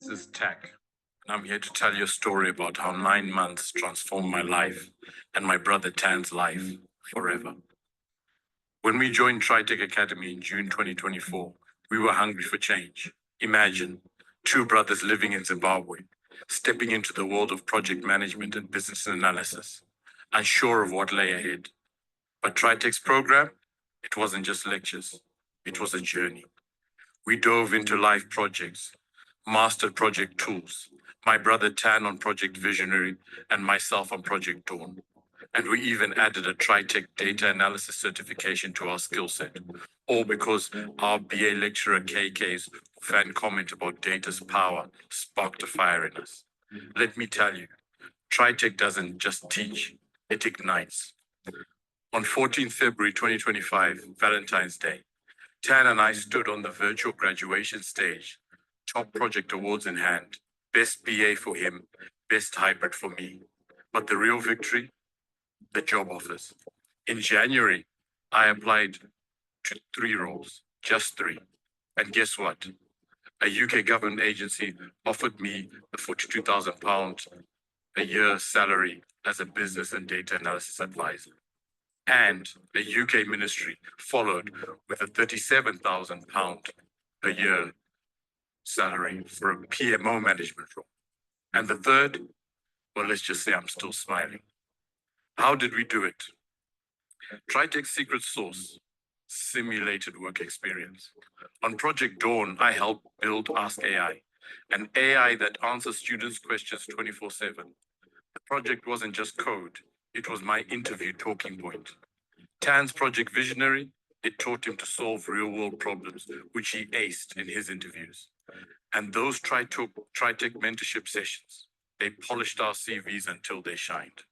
This is Tech, and I'm here to tell you a story about how 9 months transformed my life and my brother Tan's life forever. When we joined Tritek Academy in June 2024, we were hungry for change. Imagine two brothers living in Zimbabwe, stepping into the world of project management and business analysis, unsure of what lay ahead. But Tritek's program, it wasn't just lectures, it was a journey. We dove into live projects, mastered project tools, my brother Tan on Project Visionary and myself on Project Dawn. And we even added a Tritek data analysis certification to our skill set, all because our BA lecturer KK's fan comment about data's power sparked a fire in us. Let me tell you, Tritek doesn't just teach, it ignites. On 14th February 2025, Valentine's Day, Tan and I stood on the virtual graduation stage, top project awards in hand, best BA for him, best hybrid for me. But the real victory, the job offers. In January, I applied to 3 roles, just 3. And guess what? A UK government agency offered me the £42,000 a year salary as a business and data analysis advisor. And a UK ministry followed with a £37,000 a year salary for a PMO management role. And the third, well, let's just say I'm still smiling. How did we do it? Tritek's secret sauce, simulated work experience. On Project Dawn, I helped build Ask AI, an AI that answers students' questions 24/7. The project wasn't just code, it was my interview talking point. Tan's Project Visionary, it taught him to solve real-world problems, which he aced in his interviews. And those Tritek mentorship sessions, they polished our CVs until they shined.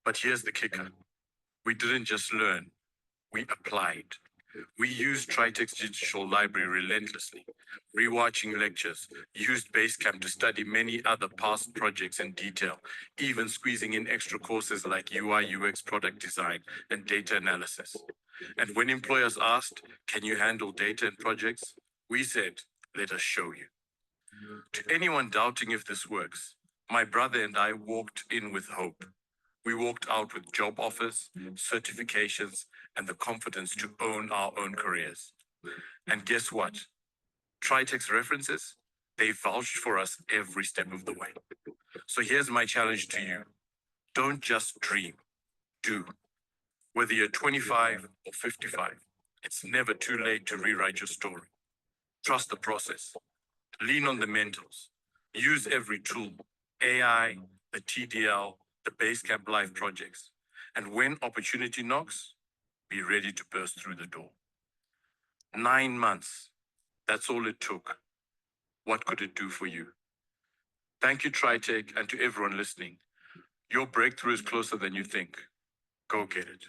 But here's the kicker. We didn't just learn, we applied. We used Tritek's digital library relentlessly, rewatching lectures, used Basecamp to study many other past projects in detail, even squeezing in extra courses like UI, UX, product design, and data analysis. And when employers asked, can you handle data in projects? We said, let us show you. To anyone doubting if this works, my brother and I walked in with hope. We walked out with job offers, certifications, and the confidence to own our own careers. And guess what? Tritek's references, they vouched for us every step of the way. So here's my challenge to you. Don't just dream, do. Whether you're 25 or 55, it's never too late to rewrite your story. Trust the process. Lean on the mentors. Use every tool, AI, the TDL, the Basecamp Live projects. And when opportunity knocks, be ready to burst through the door. 9 months, that's all it took. What could it do for you? Thank you, Tritek, and to everyone listening. Your breakthrough is closer than you think. Go get it.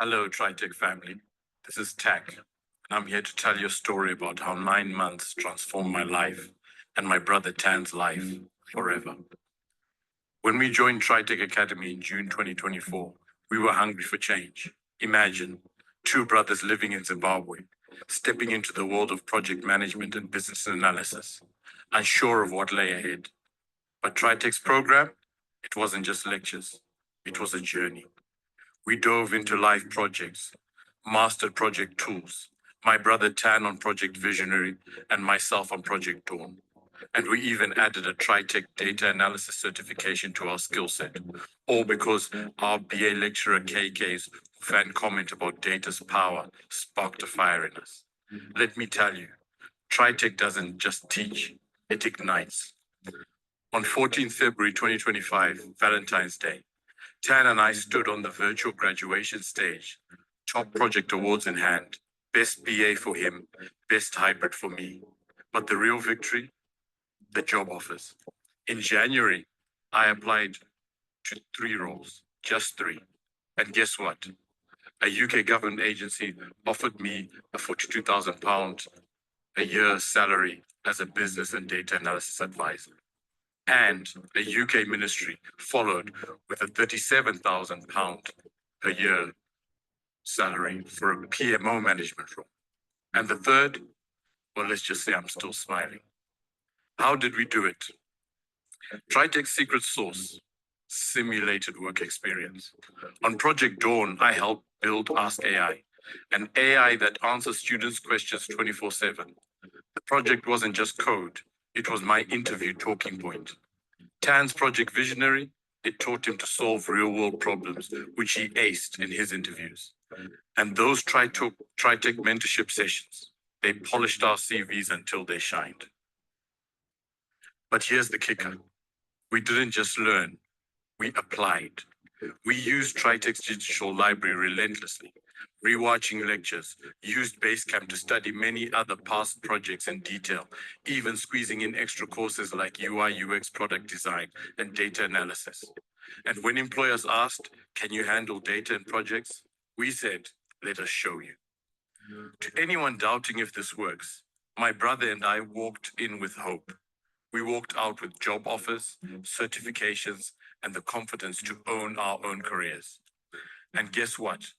Hello, Tritek family. This is Tech, and I'm here to tell you a story about how 9 months transformed my life and my brother Tan's life forever. When we joined Tritek Academy in June 2024, we were hungry for change. Imagine two brothers living in Zimbabwe, stepping into the world of project management and business analysis, unsure of what lay ahead. But Tritek's program, it wasn't just lectures, it was a journey. We dove into live projects, mastered project tools, my brother Tan on Project Visionary and myself on Project Dawn. And we even added a Tritek data analysis certification to our skill set, all because our BA lecturer KK's fan comment about data's power sparked a fire in us. Let me tell you, Tritek doesn't just teach, it ignites. On 14th February 2025, Valentine's Day, Tan and I stood on the virtual graduation stage, top project awards in hand, best BA for him, best hybrid for me. But the real victory, the job offers. In January, I applied to 3 roles, just 3. And guess what? A UK government agency offered me a £42,000 a year salary as a business and data analysis advisor. and a UK ministry followed with a £37,000 per year salary for a PMO management role. And the third, well, let's just say I'm still smiling. How did we do it? Tritek's secret sauce, simulated work experience. On Project Dawn, I helped build Ask AI, an AI that answers students' questions 24/7. The project wasn't just code, it was my interview talking point. Tan's project visionary, it taught him to solve real-world problems, which he aced in his interviews. And those Tritek mentorship sessions, they polished our CVs until they shined. But here's the kicker. We didn't just learn, we applied. We used Tritek's digital library relentlessly, rewatching lectures, used Basecamp to study many other past projects in detail, even squeezing in extra courses like UI, UX, product design, and data analysis. And when employers asked, can you handle data and projects? We said, let us show you. To anyone doubting if this works, my brother and I walked in with hope. We walked out with job offers, certifications, and the confidence to own our own careers. And guess what?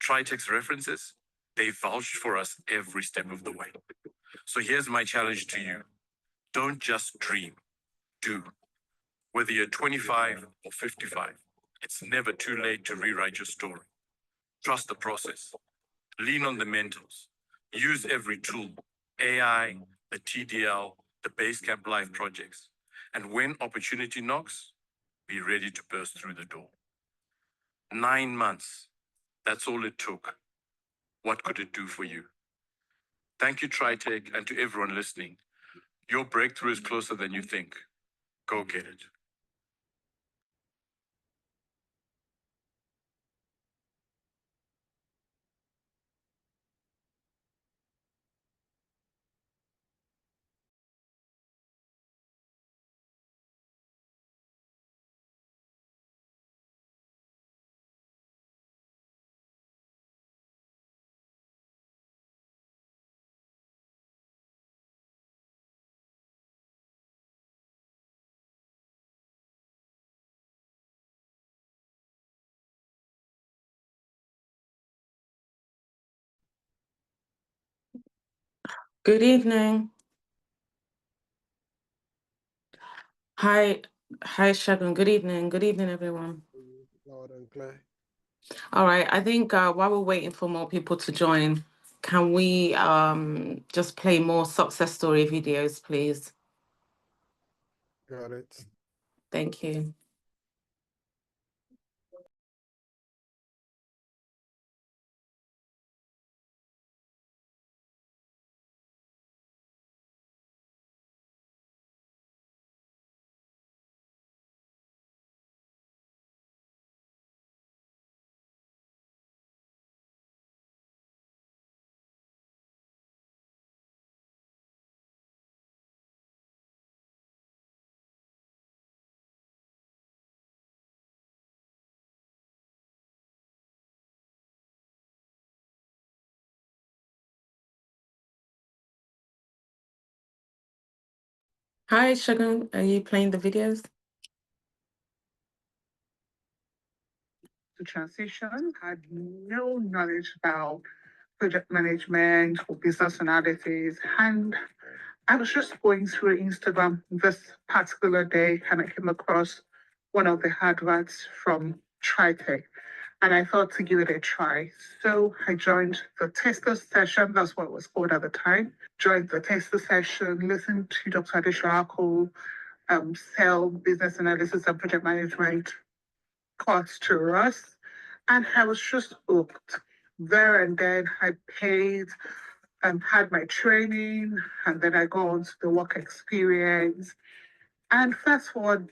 Tritek's references, they vouched for us every step of the way. So here's my challenge to you. Don't just dream, do. Whether you're 25 or 55, it's never too late to rewrite your story. Trust the process. Lean on the mentors. Use every tool, AI, the TDL, the Basecamp Live projects. And when opportunity knocks, be ready to burst through the door. 9 months, that's all it took. What could it do for you? Thank you, Tritek, and to everyone listening. Your breakthrough is closer than you think. Go get it. Good evening. Hi, Shagun. Good evening. Good evening, everyone. Loud and clear. All right. I think while we're waiting for more people to join, can we just play more success story videos, please? Got it. Thank you. Hi, Shagun. Are you playing the videos? The transition, had no knowledge about project management or business analysis. And I was just going through Instagram this particular day and I came across one of the adverts from Tritek. And I thought to give it a try. So I joined the taster session, that's what it was called at the time. Joined the taster session, listened to Dr. Adeshako sell business analysis and project management course to us. And I was just hooked. There and then I paid and had my training, and then I go on to the work experience. And fast forward,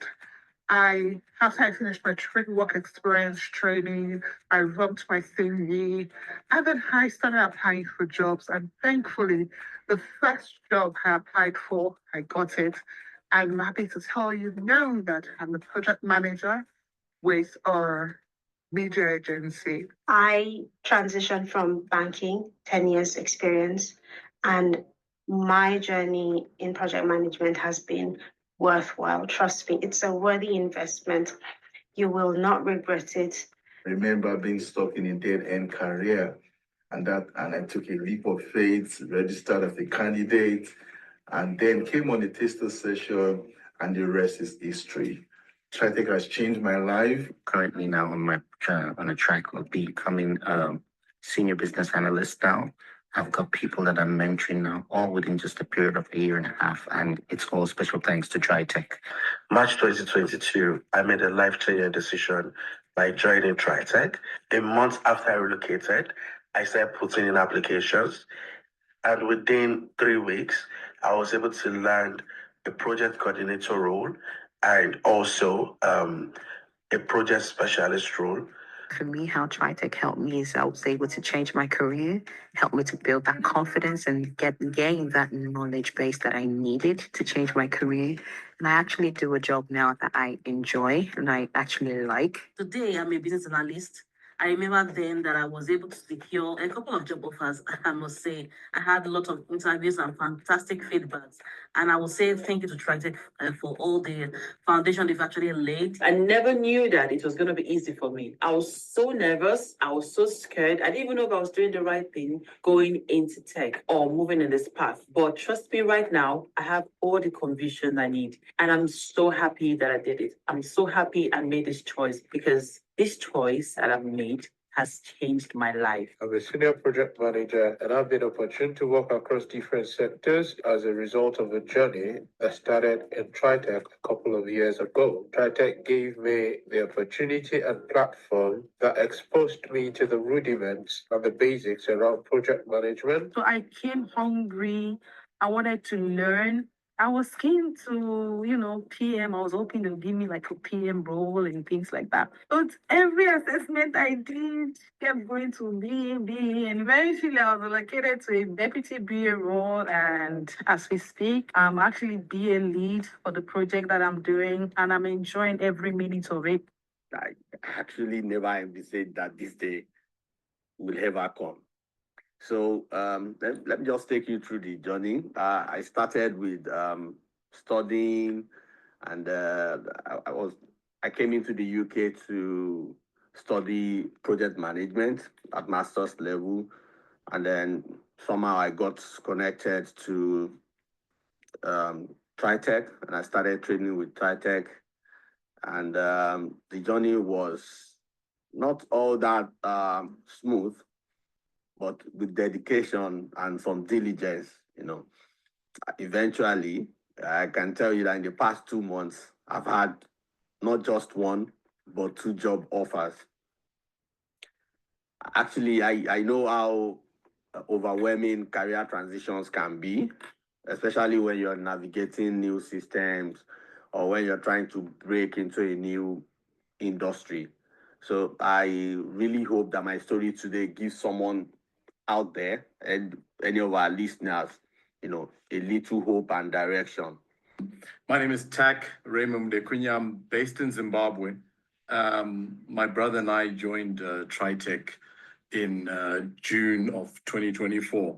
after I finished my work experience training, I revamped my CV, and then I started applying for jobs. And thankfully, the first job I applied for, I got it. I'm happy to tell you now that I'm a project manager with our media agency. I transitioned from banking, 10 years experience, and my journey in project management has been worthwhile. Trust me, it's a worthy investment. You will not regret it. I remember being stuck in a dead-end career, and I took a leap of faith, registered as a candidate, and then came on a taster session, and the rest is history. Tritek has changed my life. Currently now on a track of becoming a senior business analyst now. I've got people that I'm mentoring now, all within just a period of a year and a half, and it's all special thanks to Tritek. March 2022, I made a life-changing decision by joining Tritek. A month after I relocated, I started putting in applications, and within 3 weeks, I was able to land a project coordinator role and also a project specialist role. For me, how Tritek helped me is I was able to change my career, help me to build that confidence and gain that knowledge base that I needed to change my career. And I actually do a job now that I enjoy and I actually like. Today, I'm a business analyst. I remember then that I was able to secure a couple of job offers. I must say, I had a lot of interviews and fantastic feedbacks. And I will say thank you to Tritek for all the foundation they've actually laid. I never knew that it was going to be easy for me. I was so nervous. I was so scared. I didn't even know if I was doing the right thing going into tech or moving in this path. But trust me, right now, I have all the conviction I need. And I'm so happy that I did it. I'm so happy I made this choice because this choice that I've made has changed my life. I'm a senior project manager and I've been opportune to work across different sectors as a result of a journey that started in Tritek a couple of years ago. Tritek gave me the opportunity and platform that exposed me to the rudiments and the basics around project management. So I came hungry. I wanted to learn. I was keen to, PM. I was hoping they'll give me like a PM role and things like that. But every assessment I did kept going to BA, and eventually I was allocated to a deputy BA role. And as we speak, I'm actually BA lead for the project that I'm doing, and I'm enjoying every minute of it. I actually never envisaged that this day will ever come. So let me just take you through the journey. I started with studying, and I came into the UK to study project management at master's level, and then somehow I got connected to Tritek, and I started training with Tritek, and the journey was not all that smooth, but with dedication and some diligence, eventually, I can tell you that in the past 2 months, I've had not just one, but 2 job offers. Actually, I know how overwhelming career transitions can be, especially when you're navigating new systems or when you're trying to break into a new industry. So I really hope that my story today gives someone out there and any of our listeners, a little hope and direction. My name is Tak Raymond Mdekunya. I'm based in Zimbabwe. My brother and I joined Tritek in June of 2024.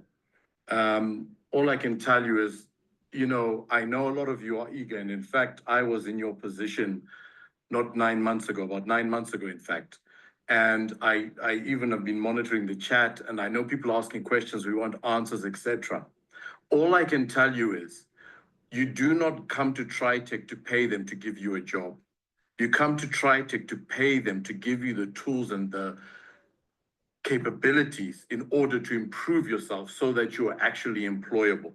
All I can tell you is, I know a lot of you are eager. And in fact, I was in your position not 9 months ago, about 9 months ago, in fact. And I even have been monitoring the chat, and I know people asking questions, we want answers, etc. All I can tell you is, you do not come to Tritek to pay them to give you a job. You come to Tritek to pay them to give you the tools and the capabilities in order to improve yourself so that you are actually employable.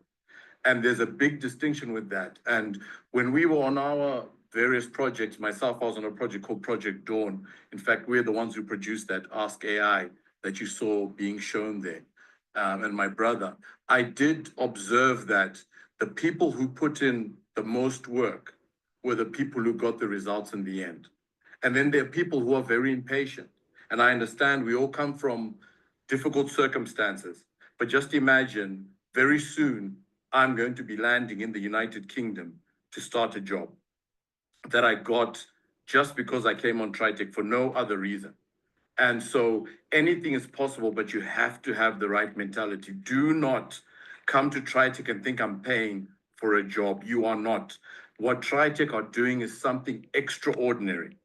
And there's a big distinction with that. And when we were on our various projects, myself, I was on a project called Project Dawn. In fact, we're the ones who produced that Ask AI that you saw being shown there. And my brother, I did observe that the people who put in the most work were the people who got the results in the end. And then there are people who are very impatient. And I understand we all come from difficult circumstances, but just imagine very soon I'm going to be landing in the United Kingdom to start a job that I got just because I came on Tritek for no other reason. And so anything is possible, but you have to have the right mentality. Do not come to Tritek and think I'm paying for a job. You are not. What Tritek are doing is something extraordinary.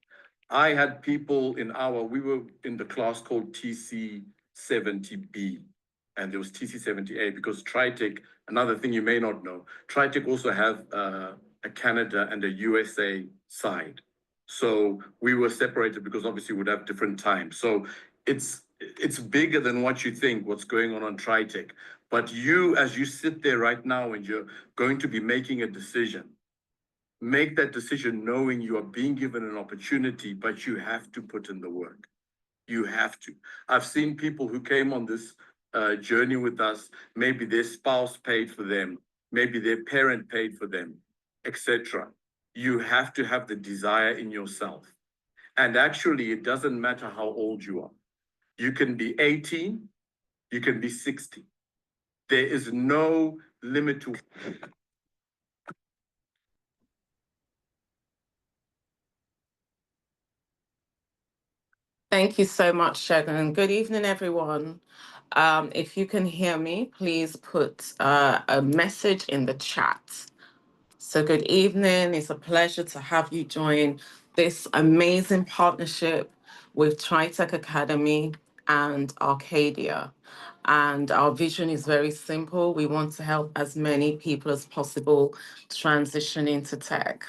I had people we were in the class called TC70B, and there was TC70A because Tritek, another thing you may not know, Tritek also have a Canada and a USA side. So we were separated because obviously we'd have different times. So it's bigger than what you think, what's going on Tritek. But you, as you sit there right now and you're going to be making a decision, make that decision knowing you are being given an opportunity, but you have to put in the work. You have to. I've seen people who came on this journey with us, maybe their spouse paid for them, maybe their parent paid for them, etc. You have to have the desire in yourself. And actually, it doesn't matter how old you are. You can be 18, you can be 60. There is no limit to. Thank you so much, Shagun. Good evening, everyone. If you can hear me, please put a message in the chat. So good evening. It's a pleasure to have you join this amazing partnership with Tritek Academy and Arcadia. And our vision is very simple. We want to help as many people as possible transition into tech.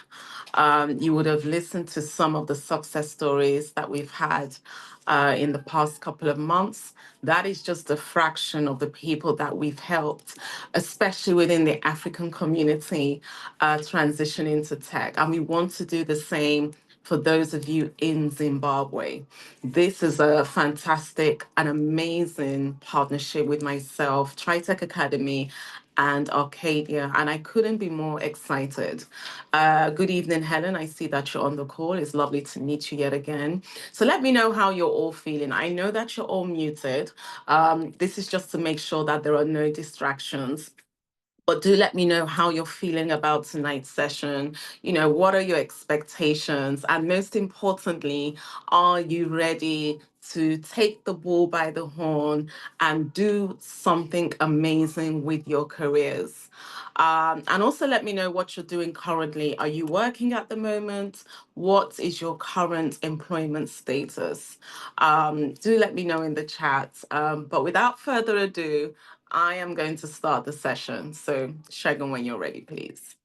You would have listened to some of the success stories that we've had in the past couple of months. That is just a fraction of the people that we've helped, especially within the African community, transition into tech. And we want to do the same for those of you in Zimbabwe. This is a fantastic and amazing partnership with myself, Tritek Academy, and Arcadia, and I couldn't be more excited. Good evening, Helen. I see that you're on the call. It's lovely to meet you yet again. So let me know how you're all feeling. I know that you're all muted. This is just to make sure that there are no distractions. But do let me know how you're feeling about tonight's session. You know, what are your expectations? And most importantly, are you ready to take the bull by the horn and do something amazing with your careers? And also let me know what you're doing currently. Are you working at the moment? What is your current employment status? Do let me know in the chat. But without further ado, I am going to start the session. So Shagun, when you're ready, please.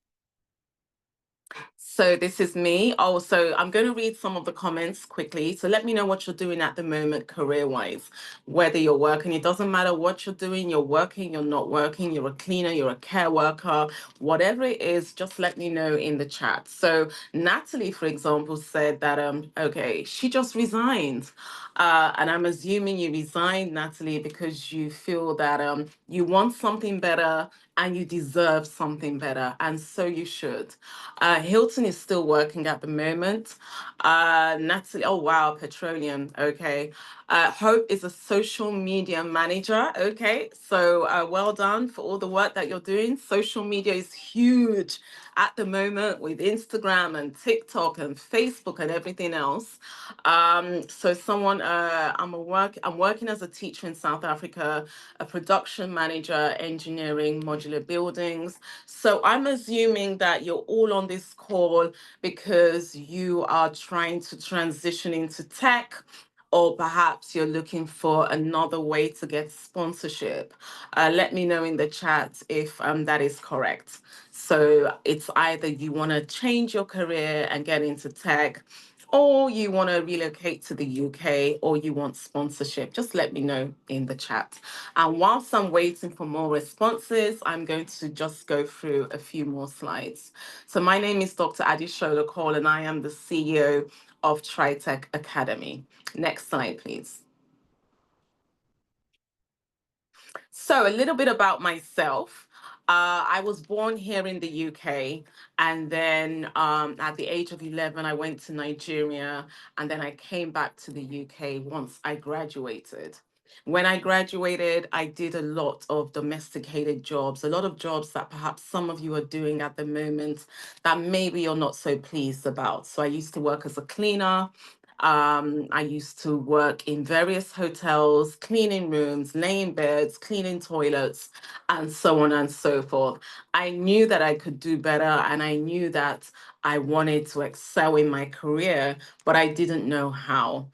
So this is me. Also, I'm going to read some of the comments quickly. So let me know what you're doing at the moment, career-wise, whether you're working. It doesn't matter what you're doing. You're working, you're not working, you're a cleaner, you're a care worker, whatever it is, just let me know in the chat. So Natalie, for example, said that, okay, she just resigned. And I'm assuming you resigned, Natalie, because you feel that you want something better and you deserve something better. And so you should. Hilton is still working at the moment. Natalie, oh wow, petroleum, okay. Hope is a social media manager, okay. So well done for all the work that you're doing. Social media is huge at the moment with Instagram and TikTok and Facebook and everything else. So someone, I'm working as a teacher in South Africa, a production manager, engineering, modular buildings. So I'm assuming that you're all on this call because you are trying to transition into tech, or perhaps you're looking for another way to get sponsorship. Let me know in the chat if that is correct. So it's either you want to change your career and get into tech, or you want to relocate to the UK, or you want sponsorship. Just let me know in the chat. And whilst I'm waiting for more responses, I'm going to just go through a few more slides. So my name is Dr. Adishola Cole, and I am the CEO of Tritek Academy. Next slide, please. So a little bit about myself. I was born here in the UK, and then at the age of 11, I went to Nigeria, and then I came back to the UK once I graduated. When I graduated, I did a lot of domesticated jobs, a lot of jobs that perhaps some of you are doing at the moment that maybe you're not so pleased about. So I used to work as a cleaner. I used to work in various hotels, cleaning rooms, laying beds, cleaning toilets, and so on and so forth. I knew that I could do better, and I knew that I wanted to excel in my career, but I didn't know how.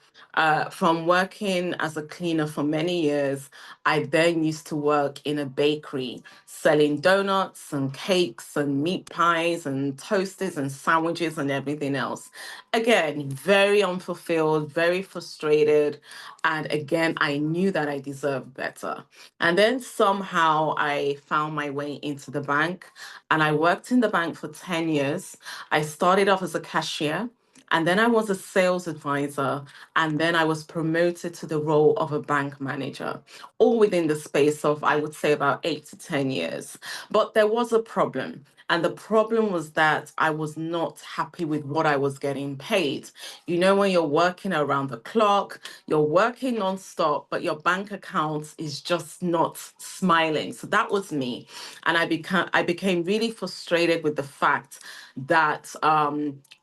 From working as a cleaner for many years, I then used to work in a bakery selling donuts and cakes and meat pies and toasters and sandwiches and everything else. Again, very unfulfilled, very frustrated. And again, I knew that I deserved better. And then somehow I found my way into the bank, and I worked in the bank for 10 years. I started off as a cashier. And then I was a sales advisor, and then I was promoted to the role of a bank manager, all within the space of, I would say, about 8 to 10 years. But there was a problem. And the problem was that I was not happy with what I was getting paid. You know, when you're working around the clock, you're working nonstop, but your bank account is just not smiling. So that was me. And I became really frustrated with the fact that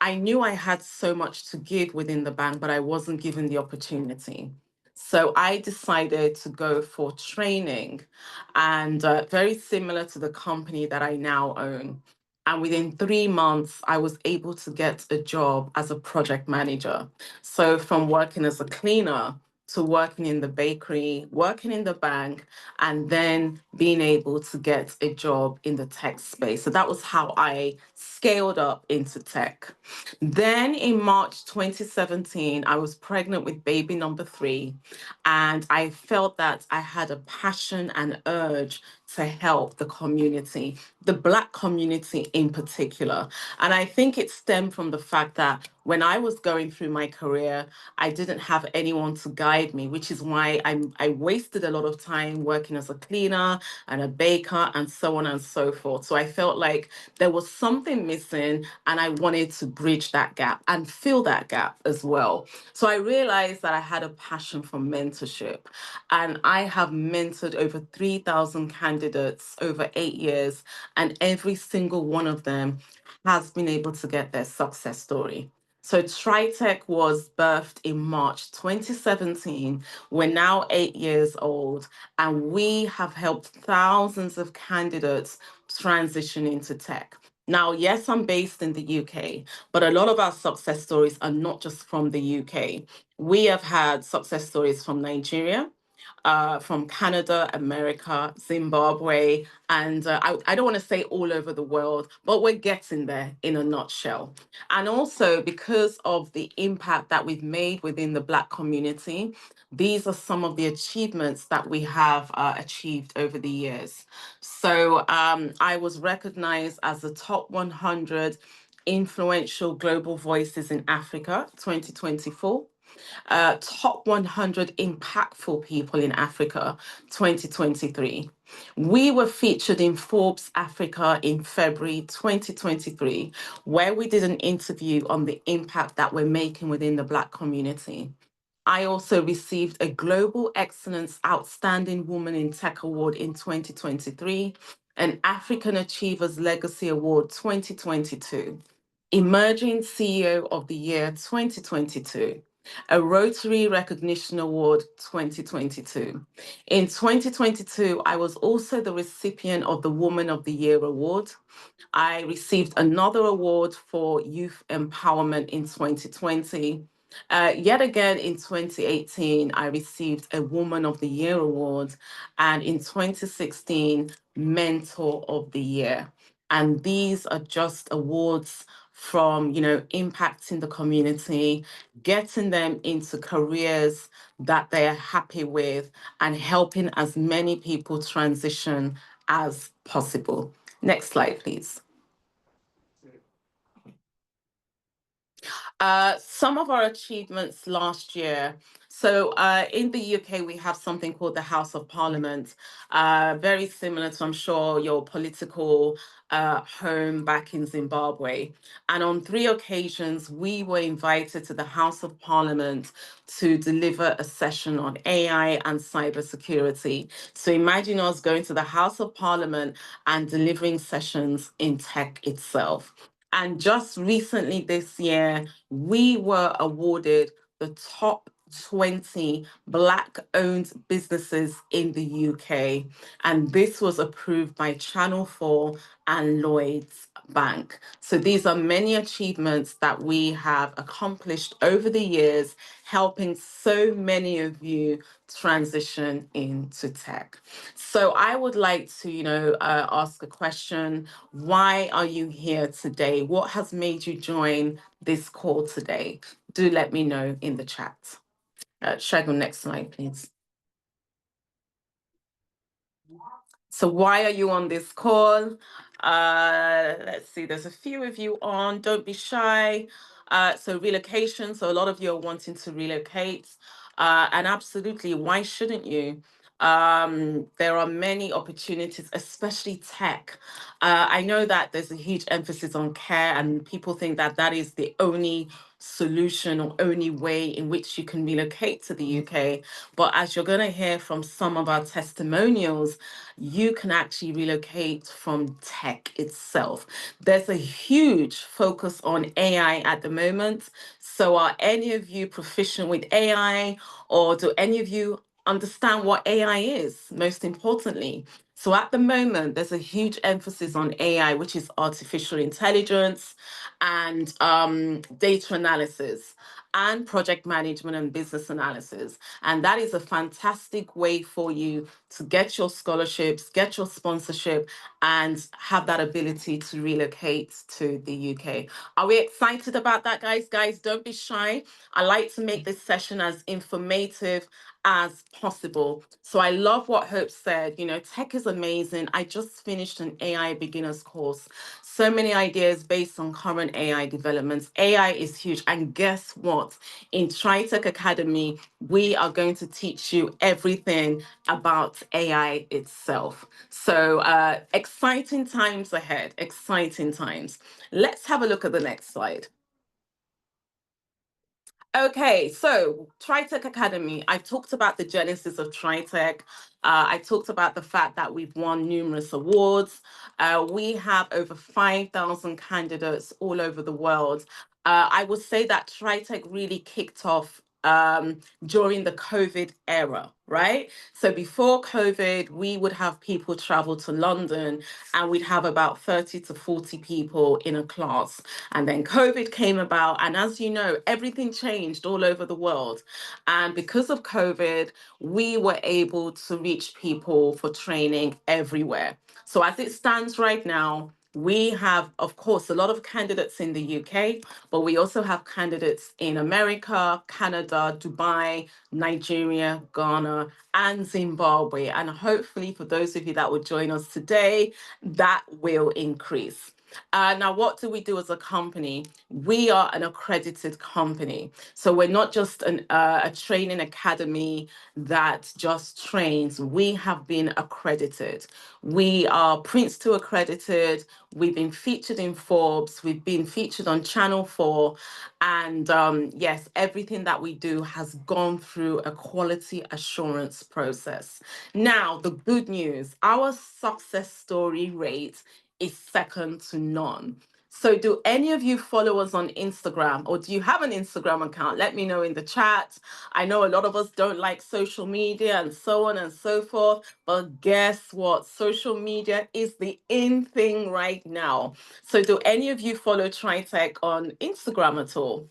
I knew I had so much to give within the bank, but I wasn't given the opportunity. So I decided to go for training, and very similar to the company that I now own. And within 3 months, I was able to get a job as a project manager. So from working as a cleaner to working in the bakery, working in the bank, and then being able to get a job in the tech space. So that was how I scaled up into tech. Then in March 2017, I was pregnant with baby number 3, and I felt that I had a passion and urge to help the community, the Black community in particular. And I think it stemmed from the fact that when I was going through my career, I didn't have anyone to guide me, which is why I wasted a lot of time working as a cleaner and a baker and so on and so forth. So I felt like there was something missing, and I wanted to bridge that gap and fill that gap as well. So I realized that I had a passion for mentorship, and I have mentored over 3,000 candidates over 8 years, and every single one of them has been able to get their success story. So Tritek was birthed in March 2017. We're now 8 years old, and we have helped thousands of candidates transition into tech. Now, yes, I'm based in the UK, but a lot of our success stories are not just from the UK. We have had success stories from Nigeria, from Canada, America, Zimbabwe, and I don't want to say all over the world, but we're getting there in a nutshell. And also because of the impact that we've made within the Black community, these are some of the achievements that we have achieved over the years. So I was recognized as the top 100 influential global voices in Africa 2024, top 100 impactful people in Africa 2023. We were featured in Forbes Africa in February 2023, where we did an interview on the impact that we're making within the Black community. I also received a Global Excellence Outstanding Woman in Tech Award in 2023, an African Achievers Legacy Award 2022, Emerging CEO of the Year 2022, a Rotary Recognition Award 2022. In 2022, I was also the recipient of the Woman of the Year Award. I received another award for youth empowerment in 2020. Yet again, in 2018, I received a Woman of the Year award, and in 2016, Mentor of the Year. And these are just awards from, impacting the community, getting them into careers that they are happy with, and helping as many people transition as possible. Next slide, please. Some of our achievements last year. So in the UK, we have something called the House of Parliament, very similar to, I'm sure, your political home back in Zimbabwe. And on 3 occasions, we were invited to the House of Parliament to deliver a session on AI and cybersecurity. So imagine us going to the House of Parliament and delivering sessions in tech itself. And just recently this year, we were awarded the top 20 Black-owned businesses in the UK. And this was approved by Channel 4 and Lloyds Bank. So these are many achievements that we have accomplished over the years, helping so many of you transition into tech. So I would like to, ask a question. Why are you here today? What has made you join this call today? Do let me know in the chat. Shagun, next slide, please. So why are you on this call? Let's see, there's a few of you on. Don't be shy. So relocation. So a lot of you are wanting to relocate. And absolutely, why shouldn't you? There are many opportunities, especially tech. I know that there's a huge emphasis on care, and people think that that is the only solution or only way in which you can relocate to the UK. But as you're going to hear from some of our testimonials, you can actually relocate from tech itself. There's a huge focus on AI at the moment. So are any of you proficient with AI, or do any of you understand what AI is, most importantly? So at the moment, there's a huge emphasis on AI, which is artificial intelligence and data analysis and project management and business analysis. And that is a fantastic way for you to get your scholarships, get your sponsorship, and have that ability to relocate to the UK. Are we excited about that, guys? Guys, don't be shy. I like to make this session as informative as possible. So I love what Hope said. Tech is amazing. I just finished an AI beginners course. So many ideas based on current AI developments. AI is huge. And guess what? In Tritek Academy, we are going to teach you everything about AI itself. So exciting times ahead, exciting times. Let's have a look at the next slide. Okay, so Tritek Academy, I talked about the genesis of Tritek. I talked about the fact that we've won numerous awards. We have over 5,000 candidates all over the world. I would say that Tritek really kicked off during the COVID era, right? So before COVID, we would have people travel to London and we'd have about 30 to 40 people in a class. And then COVID came about. And as you know, everything changed all over the world. And because of COVID, we were able to reach people for training everywhere. So as it stands right now, we have, of course, a lot of candidates in the UK, but we also have candidates in America, Canada, Dubai, Nigeria, Ghana, and Zimbabwe. And hopefully for those of you that will join us today, that will increase. Now, what do we do as a company? We are an accredited company. So we're not just a training academy that just trains. We have been accredited. We are Prince 2 accredited. We've been featured in Forbes. We've been featured on Channel 4. And yes, everything that we do has gone through a quality assurance process. Now, the good news, our success story rate is second to none. So do any of you follow us on Instagram, or do you have an Instagram account? Let me know in the chat. I know a lot of us don't like social media and so on and so forth, but guess what? Social media is the in thing right now. So do any of you follow Tritek on Instagram at all?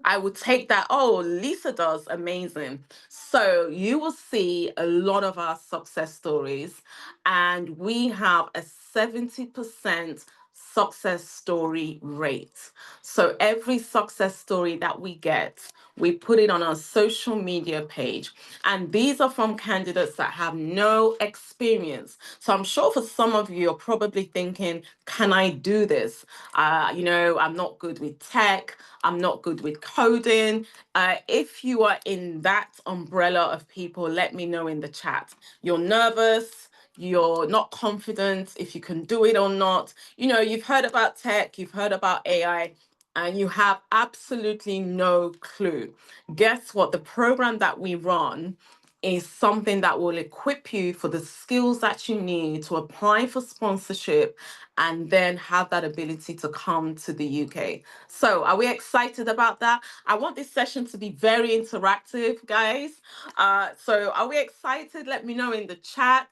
I would take that. Oh, Lisa does. Amazing. So you will see a lot of our success stories, and we have a 70% success story rate. So every success story that we get, we put it on our social media page. And these are from candidates that have no experience. So I'm sure for some of you, you're probably thinking, can I do this? I'm not good with tech. I'm not good with coding. If you are in that umbrella of people, let me know in the chat. You're nervous, you're not confident if you can do it or not. You've heard about tech, you've heard about AI, and you have absolutely no clue. Guess what? The program that we run is something that will equip you for the skills that you need to apply for sponsorship and then have that ability to come to the UK. So are we excited about that? I want this session to be very interactive, guys. So are we excited? Let me know in the chat.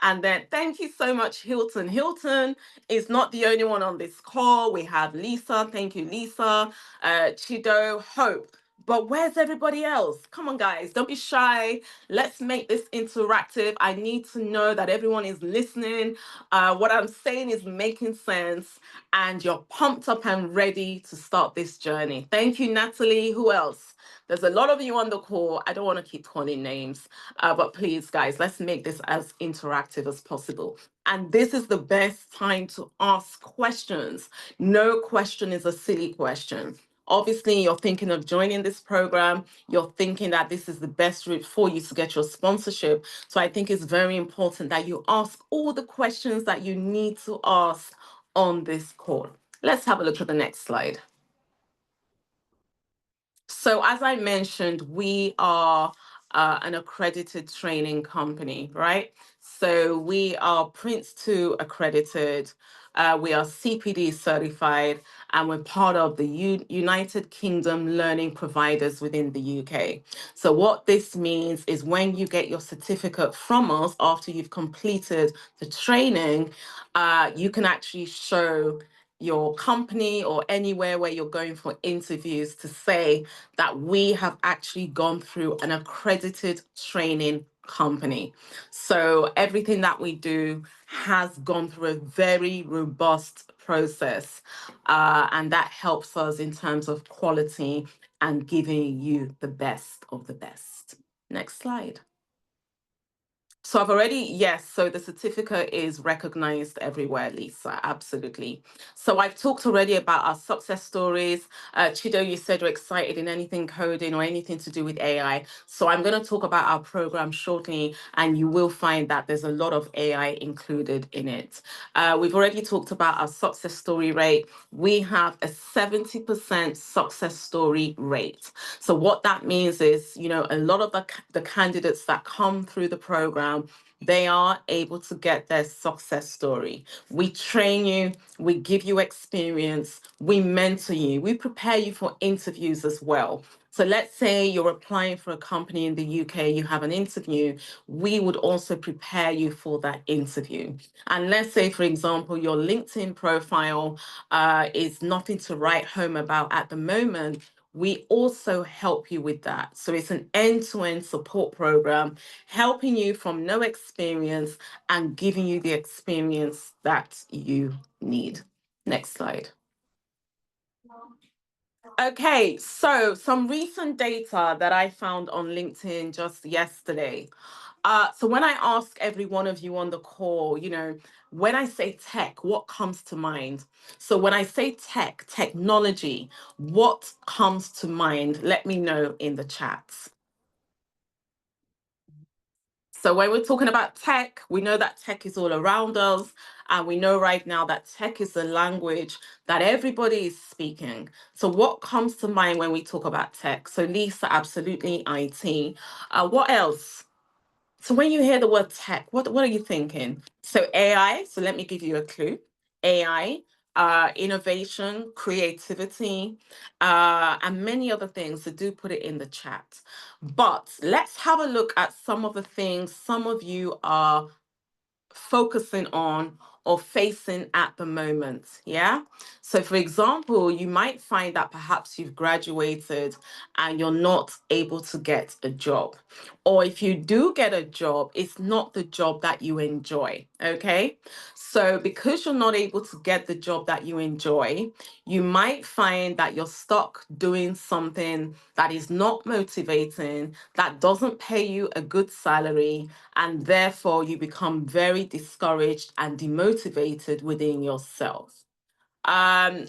And then thank you so much, Hilton. Hilton is not the only one on this call. We have Lisa. Thank you, Lisa. Chido, Hope. But where's everybody else? Come on, guys, don't be shy. Let's make this interactive. I need to know that everyone is listening. What I'm saying is making sense and you're pumped up and ready to start this journey. Thank you, Natalie. Who else? There's a lot of you on the call. I don't want to keep calling names, but please, guys, let's make this as interactive as possible. And this is the best time to ask questions. No question is a silly question. Obviously, you're thinking of joining this program. You're thinking that this is the best route for you to get your sponsorship. So I think it's very important that you ask all the questions that you need to ask on this call. Let's have a look at the next slide. So as I mentioned, we are an accredited training company, right? So we are Prince 2 accredited, we are CPD certified, and we're part of the United Kingdom learning providers within the UK. So what this means is when you get your certificate from us after you've completed the training, you can actually show your company or anywhere where you're going for interviews to say that we have actually gone through an accredited training company. So everything that we do has gone through a very robust process, and that helps us in terms of quality and giving you the best of the best. Next slide. So I've already, yes, so the certificate is recognized everywhere, Lisa, absolutely. So I've talked already about our success stories. Chido, you said you're excited in anything coding or anything to do with AI. So I'm going to talk about our program shortly, and you will find that there's a lot of AI included in it. We've already talked about our success story rate. We have a 70% success story rate. So what that means is, you know, a lot of the candidates that come through the program, they are able to get their success story. We train you, we give you experience, we mentor you, we prepare you for interviews as well. So let's say you're applying for a company in the UK, you have an interview, we would also prepare you for that interview. And let's say, for example, your LinkedIn profile is nothing to write home about at the moment. We also help you with that. So it's an end-to-end support program, helping you from no experience and giving you the experience that you need. Next slide. Okay, so some recent data that I found on LinkedIn just yesterday. So when I ask every one of you on the call, you know, when I say tech, what comes to mind? So when I say tech, technology, what comes to mind? Let me know in the chats. So when we're talking about tech, we know that tech is all around us. And we know right now that tech is the language that everybody is speaking. So what comes to mind when we talk about tech? So Lisa, absolutely, IT. What else? So when you hear the word tech, what are you thinking? So AI, so let me give you a clue. AI, innovation, creativity, and many other things. So do put it in the chat. But let's have a look at some of the things some of you are focusing on or facing at the moment. Yeah. So for example, you might find that perhaps you've graduated and you're not able to get a job. Or if you do get a job, it's not the job that you enjoy. Okay. So because you're not able to get the job that you enjoy, you might find that you're stuck doing something that is not motivating, that doesn't pay you a good salary, and therefore you become very discouraged and demotivated within yourself.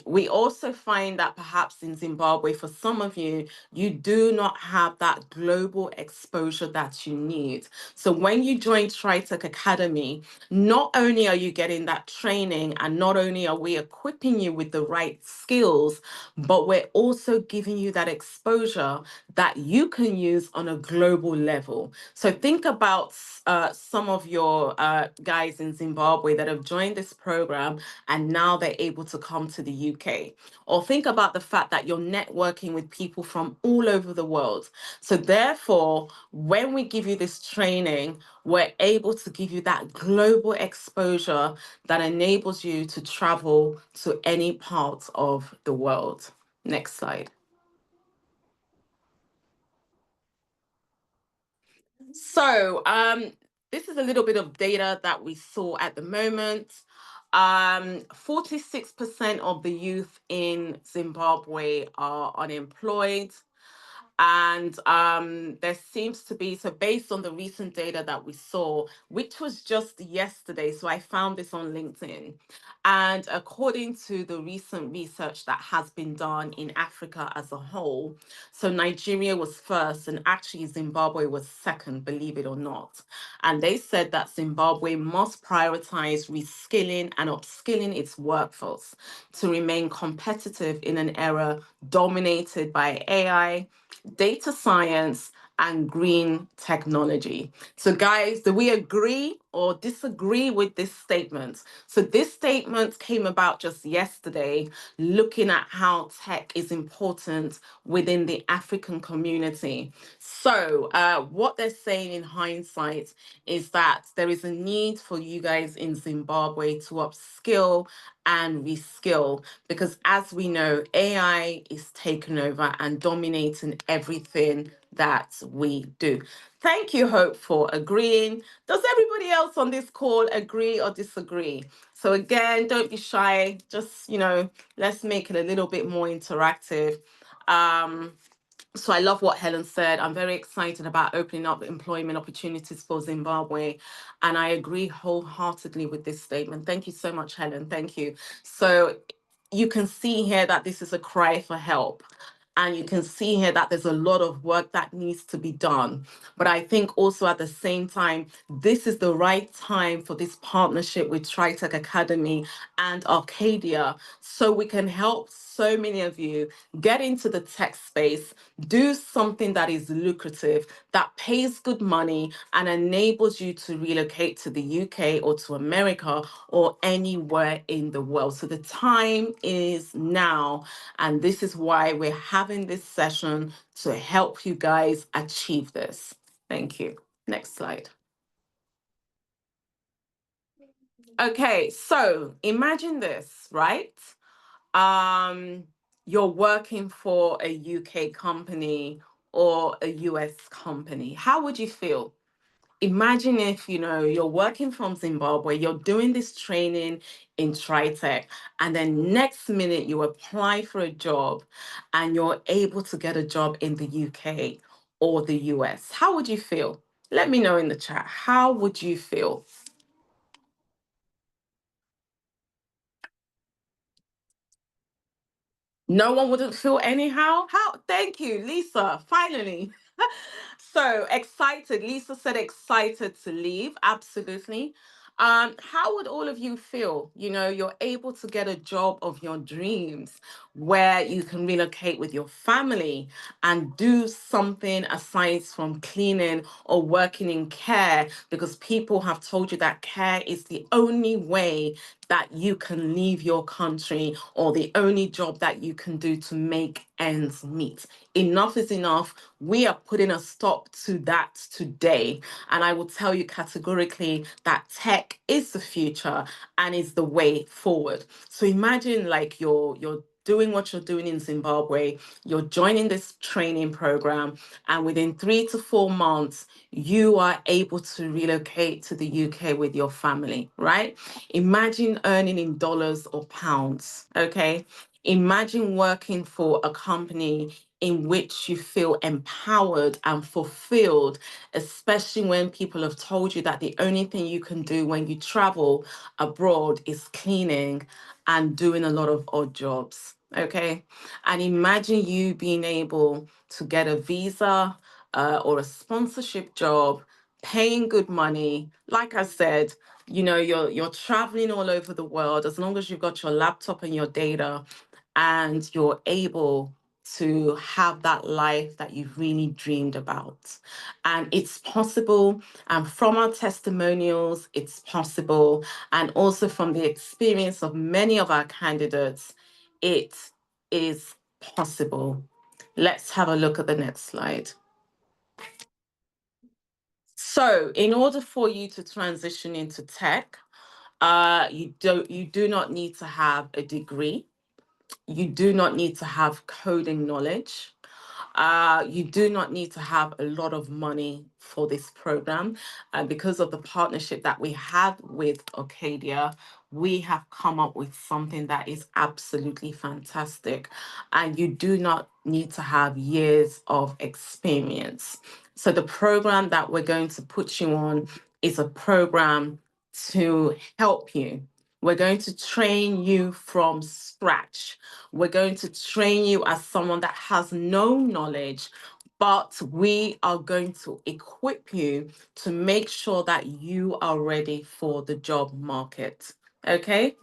We also find that perhaps in Zimbabwe, for some of you, you do not have that global exposure that you need. So when you join Tritek Academy, not only are you getting that training and not only are we equipping you with the right skills, but we're also giving you that exposure that you can use on a global level. So think about some of your guys in Zimbabwe that have joined this program and now they're able to come to the UK. Or think about the fact that you're networking with people from all over the world. So therefore, when we give you this training, we're able to give you that global exposure that enables you to travel to any part of the world. Next slide. So this is a little bit of data that we saw at the moment. 46% of the youth in Zimbabwe are unemployed. And there seems to be, so based on the recent data that we saw, which was just yesterday, so I found this on LinkedIn. And according to the recent research that has been done in Africa as a whole, so Nigeria was first and actually Zimbabwe was second, believe it or not. And they said that Zimbabwe must prioritize reskilling and upskilling its workforce to remain competitive in an era dominated by AI, data science, and green technology. So guys, do we agree or disagree with this statement? So this statement came about just yesterday, looking at how tech is important within the African community. So what they're saying in hindsight is that there is a need for you guys in Zimbabwe to upskill and reskill, because as we know, AI is taking over and dominating everything that we do. Thank you, Hope, for agreeing. Does everybody else on this call agree or disagree? So again, don't be shy. Just, let's make it a little bit more interactive. So I love what Helen said. I'm very excited about opening up employment opportunities for Zimbabwe. And I agree wholeheartedly with this statement. Thank you so much, Helen. Thank you. So you can see here that this is a cry for help. And you can see here that there's a lot of work that needs to be done. But I think also at the same time, this is the right time for this partnership with Tritek Academy and Arcadia, so we can help so many of you get into the tech space, do something that is lucrative, that pays good money, and enables you to relocate to the UK or to America or anywhere in the world. So the time is now, and this is why we're having this session to help you guys achieve this. Thank you. Next slide. Okay, so imagine this, right? You're working for a UK company or a US company. How would you feel? Imagine if, you're working from Zimbabwe, you're doing this training in Tritek, and then next minute you apply for a job and you're able to get a job in the UK or the US. How would you feel? Let me know in the chat. How would you feel? No one wouldn't feel anyhow? How? Thank you, Lisa. Finally. So excited. Lisa said excited to leave. Absolutely. How would all of you feel? You're able to get a job of your dreams where you can relocate with your family and do something aside from cleaning or working in care, because people have told you that care is the only way that you can leave your country or the only job that you can do to make ends meet. Enough is enough. We are putting a stop to that today. And I will tell you categorically that tech is the future and is the way forward. So imagine like you're doing what you're doing in Zimbabwe, you're joining this training program, and within 3 to 4 months, you are able to relocate to the UK with your family, right? Imagine earning in dollars or pounds, okay? Imagine working for a company in which you feel empowered and fulfilled, especially when people have told you that the only thing you can do when you travel abroad is cleaning and doing a lot of odd jobs. Okay. And imagine you being able to get a visa or a sponsorship job, paying good money. Like I said, you know, you're traveling all over the world as long as you've got your laptop and your data and you're able to have that life that you've really dreamed about. And it's possible. And from our testimonials, it's possible. And also from the experience of many of our candidates, it is possible. Let's have a look at the next slide. So in order for you to transition into tech, you do not need to have a degree. You do not need to have coding knowledge. You do not need to have a lot of money for this program. Because of the partnership that we have with Arcadia, we have come up with something that is absolutely fantastic. And you do not need to have years of experience. So the program that we're going to put you on is a program to help you. We're going to train you from scratch. We're going to train you as someone that has no knowledge, but we are going to equip you to make sure that you are ready for the job market. Okay?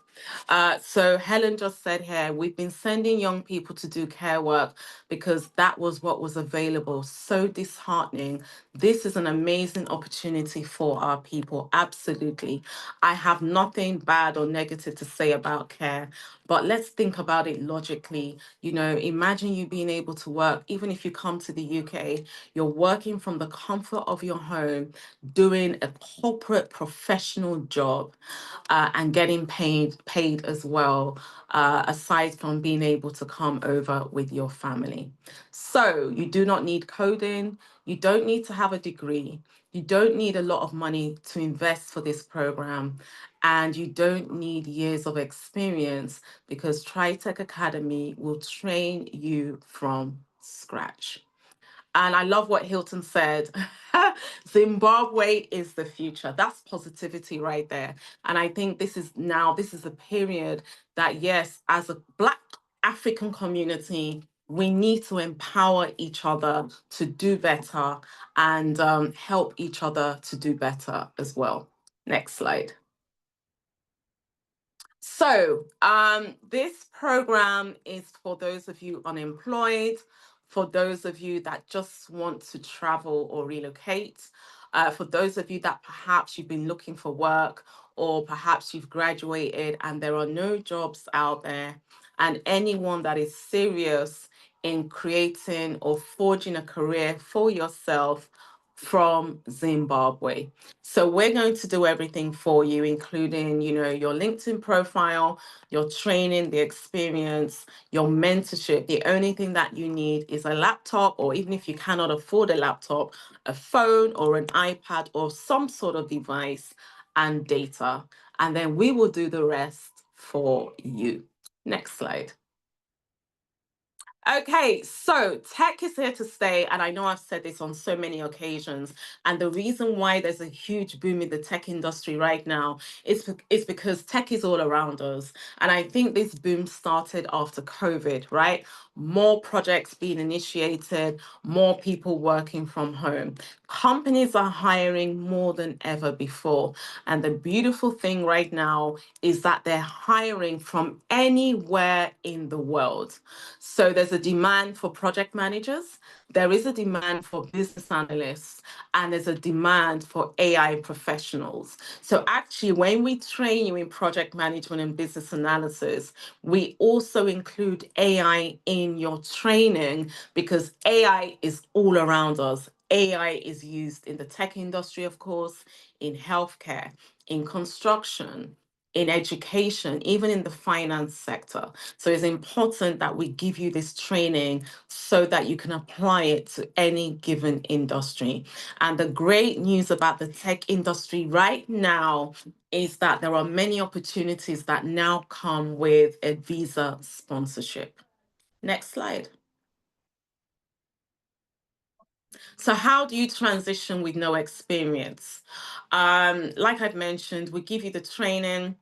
So Helen just said here, we've been sending young people to do care work because that was what was available. So disheartening. This is an amazing opportunity for our people. Absolutely. I have nothing bad or negative to say about care, but let's think about it logically. You know, imagine you being able to work, even if you come to the UK, you're working from the comfort of your home, doing a corporate professional job. And getting paid as well, aside from being able to come over with your family. So you do not need coding. You don't need to have a degree. You don't need a lot of money to invest for this program. And you don't need years of experience because Tritek Academy will train you from scratch. And I love what Hilton said. Zimbabwe is the future. That's positivity right there. And I think this is a period that, yes, as a Black African community, we need to empower each other to do better and help each other to do better as well. Next slide. So this program is for those of you unemployed, for those of you that just want to travel or relocate, for those of you that perhaps you've been looking for work or perhaps you've graduated and there are no jobs out there, and anyone that is serious in creating or forging a career for yourself from Zimbabwe. So we're going to do everything for you, including, you know, your LinkedIn profile, your training, the experience, your mentorship. The only thing that you need is a laptop, or even if you cannot afford a laptop, a phone or an iPad or some sort of device and data. And then we will do the rest for you. Next slide. Okay, so tech is here to stay, and I know I've said this on so many occasions, and the reason why there's a huge boom in the tech industry right now is because tech is all around us, and I think this boom started after COVID, right? More projects being initiated, more people working from home. Companies are hiring more than ever before, and the beautiful thing right now is that they're hiring from anywhere in the world. So there's a demand for project managers, there is a demand for business analysts, and there's a demand for AI professionals. So actually, when we train you in project management and business analysis, we also include AI in your training because AI is all around us. AI is used in the tech industry, of course, in healthcare, in construction, in education, even in the finance sector. So it's important that we give you this training so that you can apply it to any given industry. And the great news about the tech industry right now is that there are many opportunities that now come with a visa sponsorship. Next slide. So how do you transition with no experience? Like I've mentioned, we give you the training.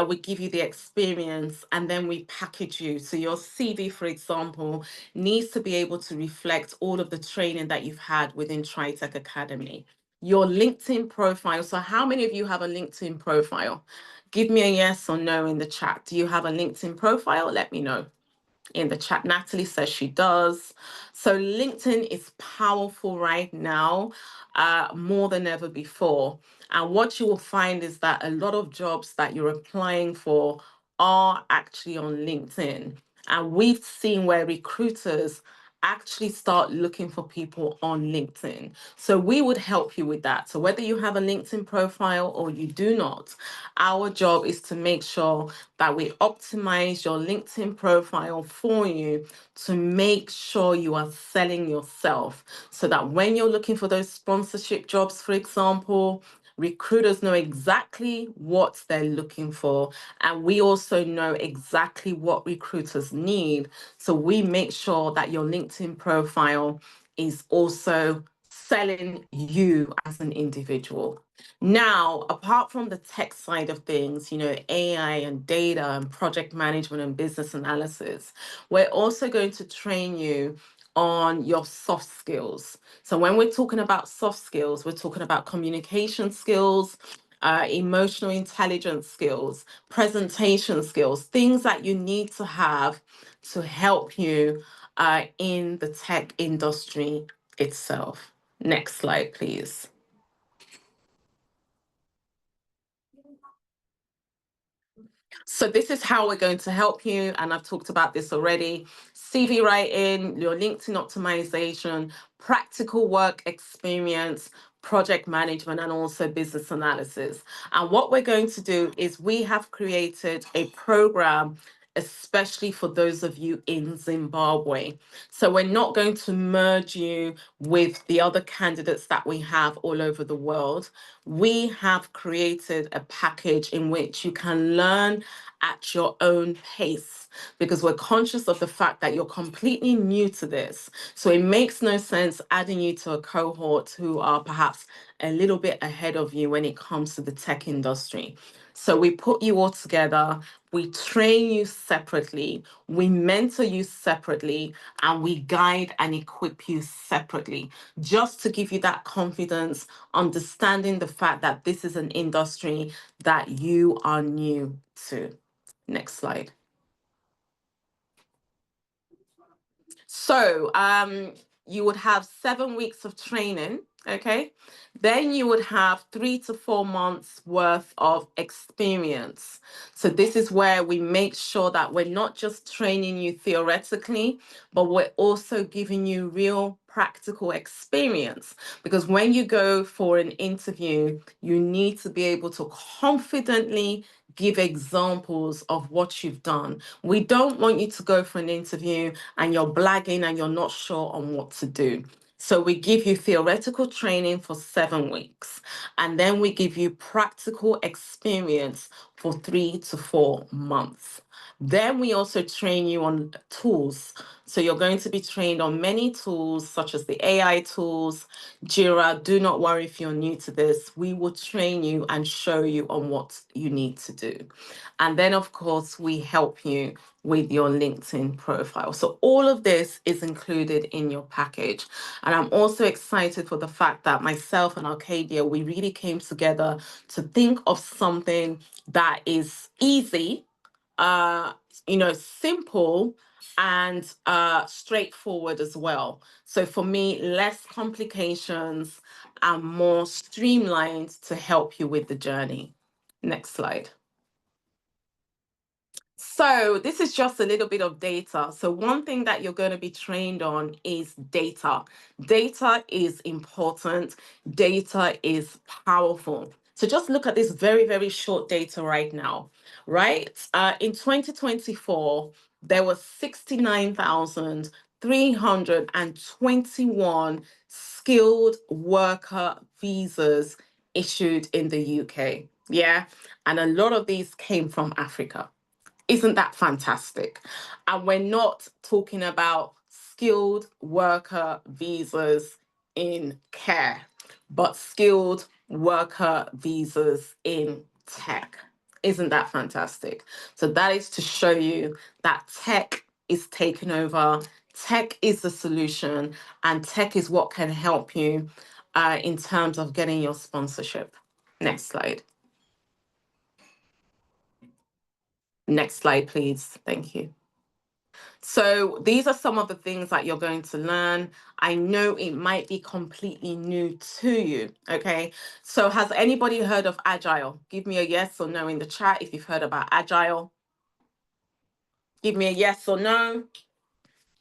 We give you the experience, and then we package you. So your CV, for example, needs to be able to reflect all of the training that you've had within Tritek Academy. Your LinkedIn profile. So how many of you have a LinkedIn profile? Give me a yes or no in the chat. Do you have a LinkedIn profile? Let me know in the chat. Natalie says she does. So LinkedIn is powerful right now, more than ever before. And what you will find is that a lot of jobs that you're applying for are actually on LinkedIn. And we've seen where recruiters actually start looking for people on LinkedIn. So we would help you with that. So whether you have a LinkedIn profile or you do not, our job is to make sure that we optimize your LinkedIn profile for you to make sure you are selling yourself, so that when you're looking for those sponsorship jobs, for example, recruiters know exactly what they're looking for, and we also know exactly what recruiters need. So we make sure that your LinkedIn profile is also selling you as an individual. Now, apart from the tech side of things, AI and data and project management and business analysis, we're also going to train you on your soft skills. So when we're talking about soft skills, we're talking about communication skills, emotional intelligence skills, presentation skills, things that you need to have to help you in the tech industry itself. Next slide, please. So this is how we're going to help you, and I've talked about this already. CV writing, your LinkedIn optimization, practical work experience, project management, and also business analysis. And what we're going to do is we have created a program especially for those of you in Zimbabwe. So we're not going to merge you with the other candidates that we have all over the world. We have created a package in which you can learn at your own pace, because we're conscious of the fact that you're completely new to this. So it makes no sense adding you to a cohort who are perhaps a little bit ahead of you when it comes to the tech industry. So we put you all together, we train you separately, we mentor you separately, and we guide and equip you separately, just to give you that confidence, understanding the fact that this is an industry that you are new to. Next slide. So you would have 7 weeks of training, okay? Then you would have 3 to 4 months worth of experience. So this is where we make sure that we're not just training you theoretically, but we're also giving you real practical experience. Because when you go for an interview, you need to be able to confidently give examples of what you've done. We don't want you to go for an interview and you're blagging and you're not sure on what to do. So we give you theoretical training for 7 weeks, and then we give you practical experience for 3 to 4 months. Then we also train you on tools. So you're going to be trained on many tools, such as the AI tools, Jira. Do not worry if you're new to this. We will train you and show you on what you need to do. And then, of course, we help you with your LinkedIn profile. So all of this is included in your package. And I'm also excited for the fact that myself and Arcadia, we really came together to think of something that is easy, simple, and straightforward as well. So for me, less complications and more streamlined to help you with the journey. Next slide. So this is just a little bit of data. So one thing that you're going to be trained on is data. Data is important. Data is powerful. So just look at this very, very short data right now, right? In 2024, there were 69,321 skilled worker visas issued in the UK. Yeah. And a lot of these came from Africa. Isn't that fantastic? And we're not talking about skilled worker visas in care, but skilled worker visas in tech. Isn't that fantastic? So that is to show you that tech is taking over. Tech is the solution, and tech is what can help you in terms of getting your sponsorship. Next slide. Next slide, please. Thank you. So these are some of the things that you're going to learn. I know it might be completely new to you, okay? So has anybody heard of Agile? Give me a yes or no in the chat if you've heard about Agile. Give me a yes or no.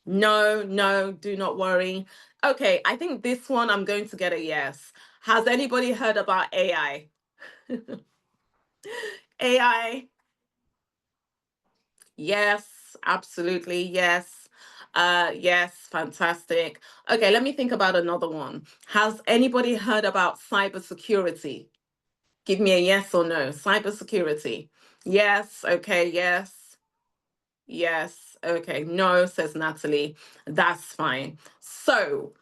No, do not worry. Okay, I think this one I'm going to get a yes. Has anybody heard about AI? AI? Yes, absolutely. Yes. Yes, fantastic. Okay, let me think about another one. Has anybody heard about cybersecurity? Give me a yes or no. Cybersecurity. Yes. Okay. Yes. Yes. Okay. No, says Natalie. That's fine. So,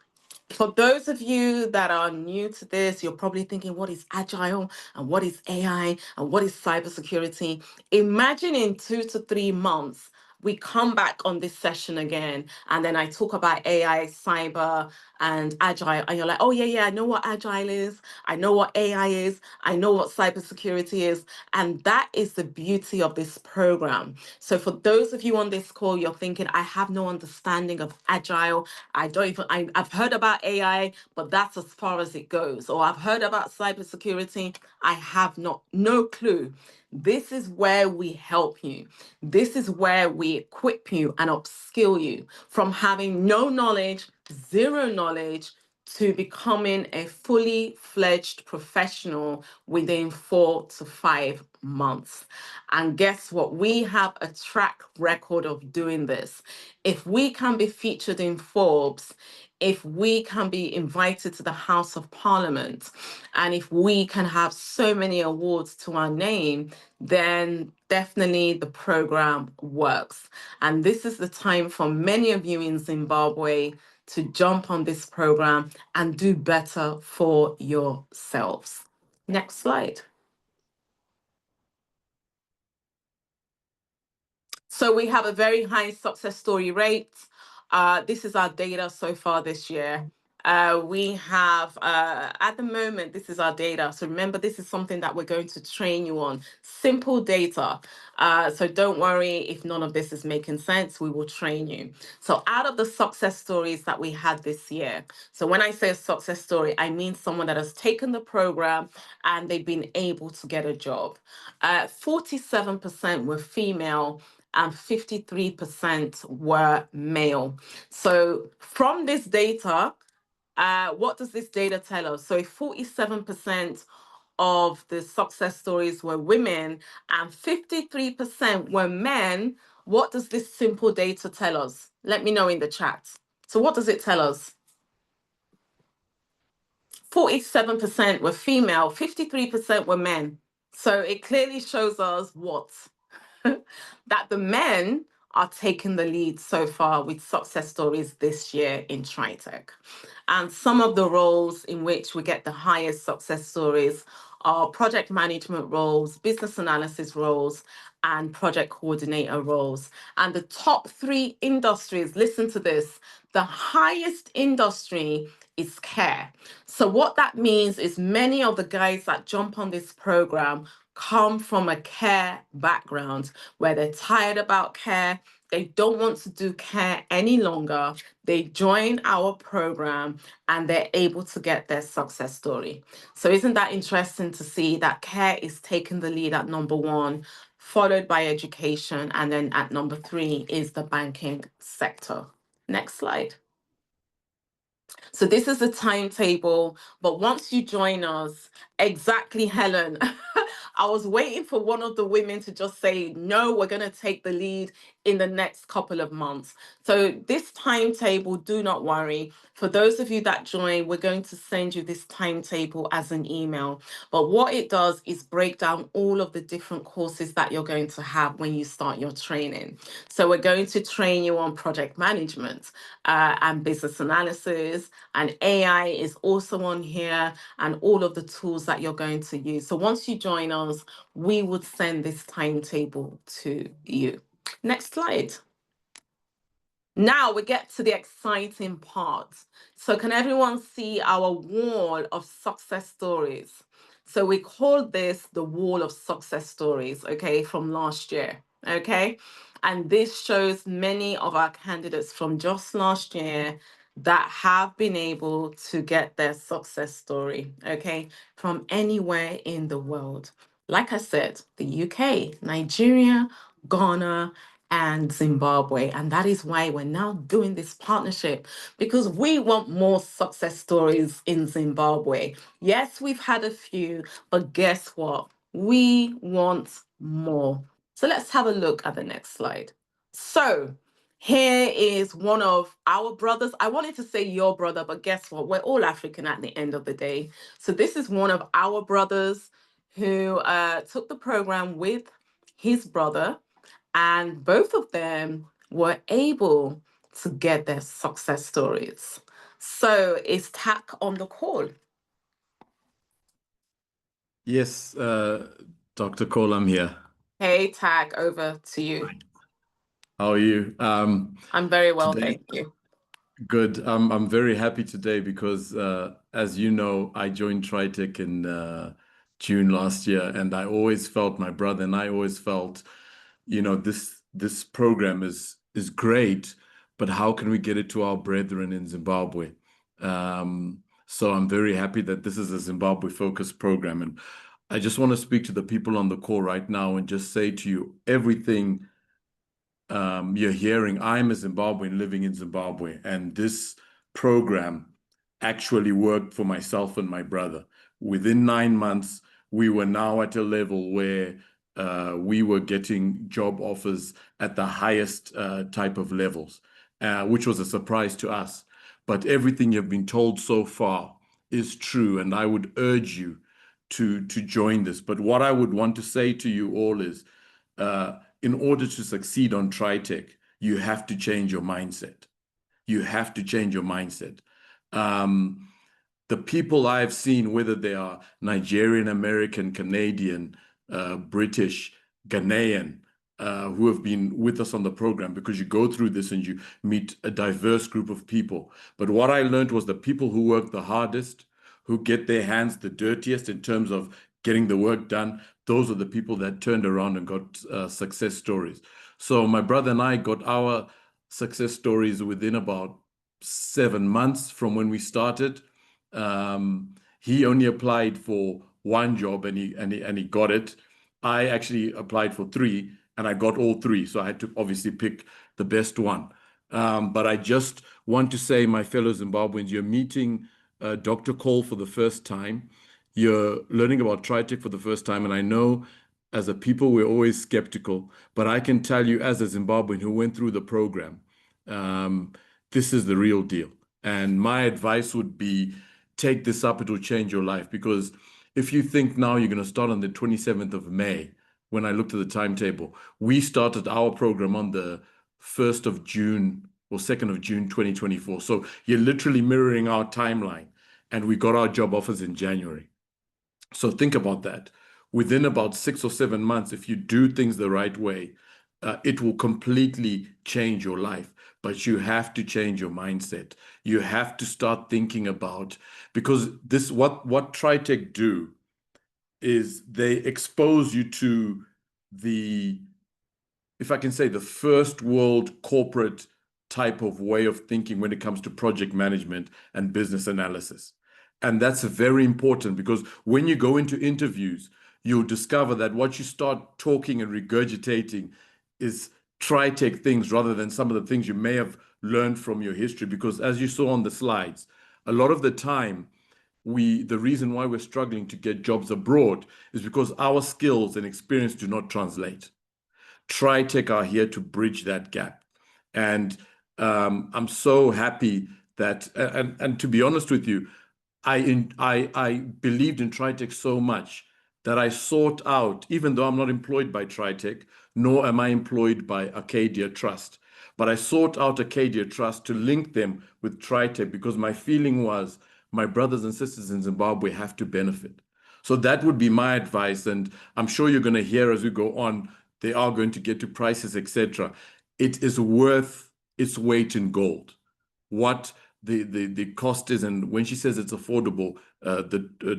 for those of you that are new to this, you're probably thinking, what is agile and what is AI and what is cybersecurity? Imagine in 2 to 3 months, we come back on this session again, and then I talk about AI, cyber, and agile, and you're like, oh yeah, I know what agile is, I know what AI is, I know what cybersecurity is, and that is the beauty of this program. So for those of you on this call, you're thinking, I have no understanding of agile, I've heard about AI, but that's as far as it goes, or I've heard about cybersecurity, I have no clue. This is where we help you. This is where we equip you and upskill you from having no knowledge, zero knowledge, to becoming a fully fledged professional within 4 to 5 months. And guess what? We have a track record of doing this. If we can be featured in Forbes, if we can be invited to the House of Parliament, and if we can have so many awards to our name, then definitely the program works. And this is the time for many of you in Zimbabwe to jump on this program and do better for yourselves. Next slide. So we have a very high success story rate. This is our data so far this year. We have, at the moment, this is our data. So remember, this is something that we're going to train you on. Simple data. So don't worry if none of this is making sense, we will train you. So out of the success stories that we had this year, so when I say a success story, I mean someone that has taken the program and they've been able to get a job. 47% were female and 53% were male. So from this data, what does this data tell us? So if 47% of the success stories were women and 53% were men, what does this simple data tell us? Let me know in the chat. So what does it tell us? 47% were female, 53% were men. So it clearly shows us what? That the men are taking the lead so far with success stories this year in Tritek. And some of the roles in which we get the highest success stories are project management roles, business analysis roles, and project coordinator roles. And the top 3 industries, listen to this, the highest industry is care. So what that means is many of the guys that jump on this program come from a care background where they're tired about care, they don't want to do care any longer, they join our program and they're able to get their success story. So isn't that interesting to see that care is taking the lead at number 1, followed by education, and then at number 3 is the banking sector. Next slide. So this is the timetable, but once you join us, exactly, Helen, I was waiting for one of the women to just say, no, we're going to take the lead in the next couple of months. So this timetable, do not worry. For those of you that join, we're going to send you this timetable as an email. But what it does is break down all of the different courses that you're going to have when you start your training. So we're going to train you on project management and business analysis, and AI is also on here, and all of the tools that you're going to use. So once you join join us, we would send this timetable to you. Next slide. Now we get to the exciting part. So can everyone see our wall of success stories? So we call this the wall of success stories, okay, from last year, okay? And this shows many of our candidates from just last year that have been able to get their success story, okay, from anywhere in the world. Like I said, the UK, Nigeria, Ghana, and Zimbabwe. And that is why we're now doing this partnership, because we want more success stories in Zimbabwe. Yes, we've had a few, but guess what? We want more. So let's have a look at the next slide. So here is one of our brothers. I wanted to say your brother, but guess what? We're all African at the end of the day. So this is one of our brothers who took the program with his brother, and both of them were able to get their success stories. So is Tak on the call? Yes, Dr. Cole, I'm here. Hey, Tak, over to you. How are you? I'm very well, Today, thank you. good. I'm very happy today because, as you know, I joined Tritek in June last year, and I always felt, my brother and I always felt, you know, this program is great, but how can we get it to our brethren in Zimbabwe? So I'm very happy that this is a Zimbabwe-focused program, and I just want to speak to the people on the call right now and just say to you, everything you're hearing, I'm a Zimbabwean living in Zimbabwe, and this program actually worked for myself and my brother. Within 9 months, we were now at a level where we were getting job offers at the highest type of levels, which was a surprise to us. But everything you've been told so far is true, and I would urge you to join this. But what I would want to say to you all is, in order to succeed on Tritek, you have to change your mindset. You have to change your mindset. The people I've seen, whether they are Nigerian, American, Canadian, British, Ghanaian, who have been with us on the program, because you go through this and you meet a diverse group of people. But what I learned was the people who work the hardest, who get their hands the dirtiest in terms of getting the work done, those are the people that turned around and got success stories. So my brother and I got our success stories within about 7 months from when we started. He only applied for one job and he got it. I actually applied for 3 and I got all 3. So I had to obviously pick the best one. But I just want to say, my fellow Zimbabweans, you're meeting Dr. Cole for the first time. You're learning about Tritek for the first time. And I know as a people, we're always skeptical, but I can tell you as a Zimbabwean who went through the program, this is the real deal. And my advice would be, take this up, it will change your life. Because if you think now you're going to start on the 27th of May, when I looked at the timetable, we started our program on the 1st of June or 2nd of June, 2024. So you're literally mirroring our timeline, and we got our job offers in January. So think about that. Within about 6 or 7 months, if you do things the right way, it will completely change your life. But you have to change your mindset. You have to start thinking about, because this, what Tritek do is they expose you to the, if I can say, the first world corporate type of way of thinking when it comes to project management and business analysis. And that's very important, because when you go into interviews, you'll discover that what you start talking and regurgitating is Tritek things rather than some of the things you may have learned from your history. Because as you saw on the slides, a lot of the time, the reason why we're struggling to get jobs abroad is because our skills and experience do not translate. Tritek are here to bridge that gap. And I'm so happy that, and to be honest with you, I believed in Tritek so much that I sought out, even though I'm not employed by Tritek, nor am I employed by Acadia Trust, but I sought out Acadia Trust to link them with Tritek, because my feeling was my brothers and sisters in Zimbabwe have to benefit. So that would be my advice. And I'm sure you're going to hear as we go on, they are going to get to prices, etc. It is worth its weight in gold. What the cost is, and when she says it's affordable,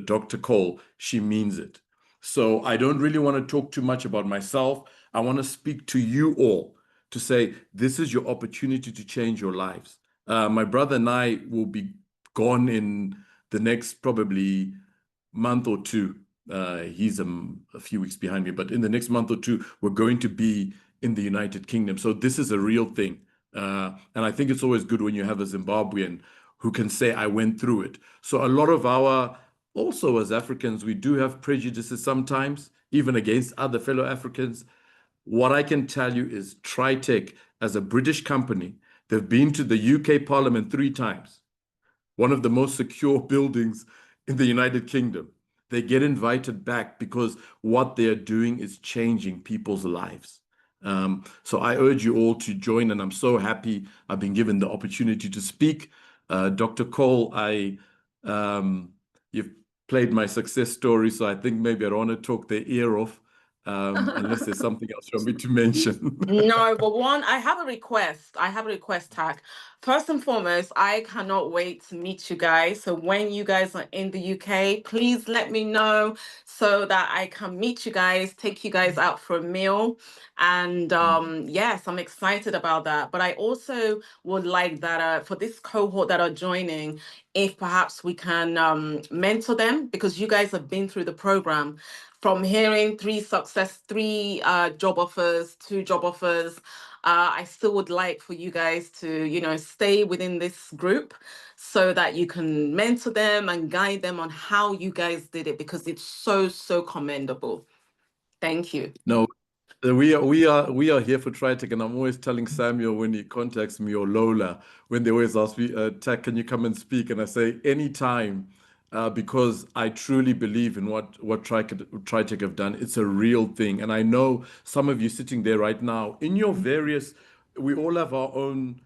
Dr. Cole, she means it. So I don't really want to talk too much about myself. I want to speak to you all to say this is your opportunity to change your lives. My brother and I will be gone in the next probably month or two. He's a few weeks behind me, but in the next month or two, we're going to be in the United Kingdom. So this is a real thing. And I think it's always good when you have a Zimbabwean who can say, I went through it. So a lot of also as Africans, we do have prejudices sometimes, even against other fellow Africans. What I can tell you is Tritek, as a British company, they've been to the UK Parliament 3 times, one of the most secure buildings in the United Kingdom. They get invited back because what they're doing is changing people's lives. So I urge you all to join, and I'm so happy I've been given the opportunity to speak. Dr. Cole, you've played my success story, so I think maybe I don't want to talk their ear off, unless there's something else you want me to mention. No, but I have a request. I have a request tag. First and foremost, I cannot wait to meet you guys. So when you guys are in the UK, please let me know so that I can meet you guys, take you guys out for a meal. And yes, I'm excited about that. But I also would like that for this cohort that are joining, if perhaps we can mentor them, because you guys have been through the program. From hearing 3 job offers, 2 job offers, I still would like for you guys to, stay within this group so that you can mentor them and guide them on how you guys did it, because it's so, so commendable. Thank you. No, we are here for Tritek, and I'm always telling Samuel when he contacts me, or Lola, when they always ask me, Tech, can you come and speak? And I say anytime, because I truly believe in what Tritek have done. It's a real thing, and I know some of you sitting there right now in your we all have our own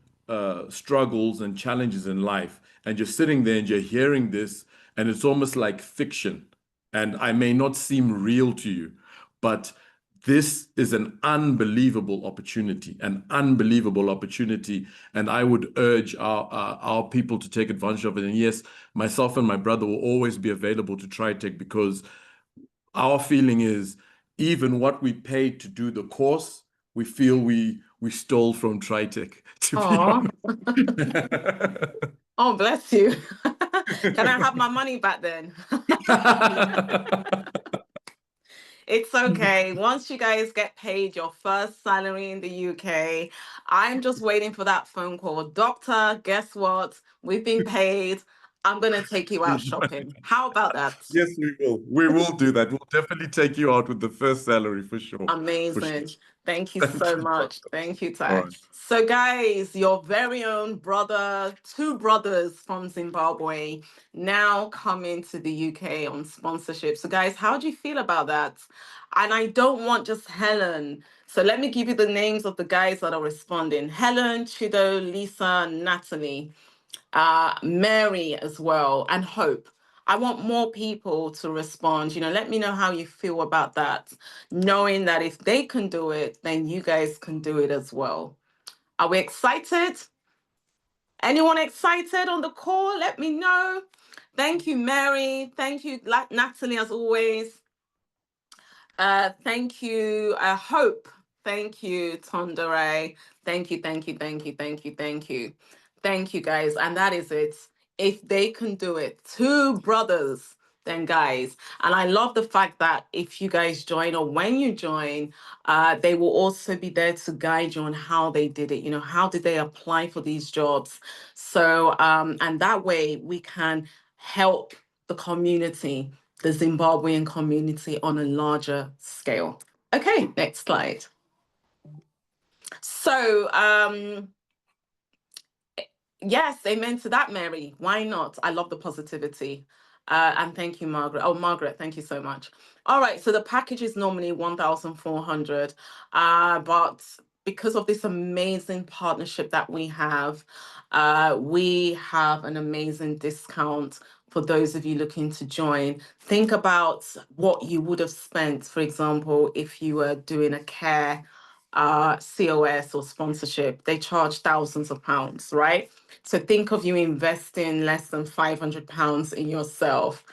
struggles and challenges in life, and you're sitting there and you're hearing this, and it's almost like fiction, and I may not seem real to you, but this is an unbelievable opportunity, and I would urge our people to take advantage of it. And yes, myself and my brother will always be available to Tritek, because our feeling is even what we paid to do the course, we feel we stole from Tritek. Oh, bless you. Can I have my money back then? It's okay. Once you guys get paid your first salary in the UK, I'm just waiting for that phone call. Doctor, guess what? We've been paid. I'm going to take you out shopping. How about that? Yes, we will. We will do that. We'll definitely take you out with the first salary for sure. Amazing. Thank you so much. Thank you, Ty. Right. So guys, your very own brother, 2 brothers from Zimbabwe now coming to the UK on sponsorship. So guys, how do you feel about that? And I don't want just Helen. So let me give you the names of the guys that are responding. Helen, Chido, Lisa, Natalie, Mary as well, and Hope. I want more people to respond. Let me know how you feel about that, knowing that if they can do it, then you guys can do it as well. Are we excited? Anyone excited on the call? Let me know. Thank you, Mary. Thank you, Natalie, as always. Thank you, Hope. Thank you, Tondere. Thank you, thank you, thank you, thank you, thank you. Thank you, guys. And that is it. If they can do it, 2 brothers, then guys. And I love the fact that if you guys join, or when you join, they will also be there to guide you on how they did it. How did they apply for these jobs? So, and that way we can help the community, the Zimbabwean community, on a larger scale. Okay, next slide. So, yes, amen to that, Mary. Why not? I love the positivity. And thank you, Margaret. Oh, Margaret, thank you so much. All right, so the package is normally 1,400, but because of this amazing partnership that we have an amazing discount for those of you looking to join. Think about what you would have spent, for example, if you were doing a care COS or sponsorship. They charge thousands of pounds, right? So think of you investing less than £500 in yourself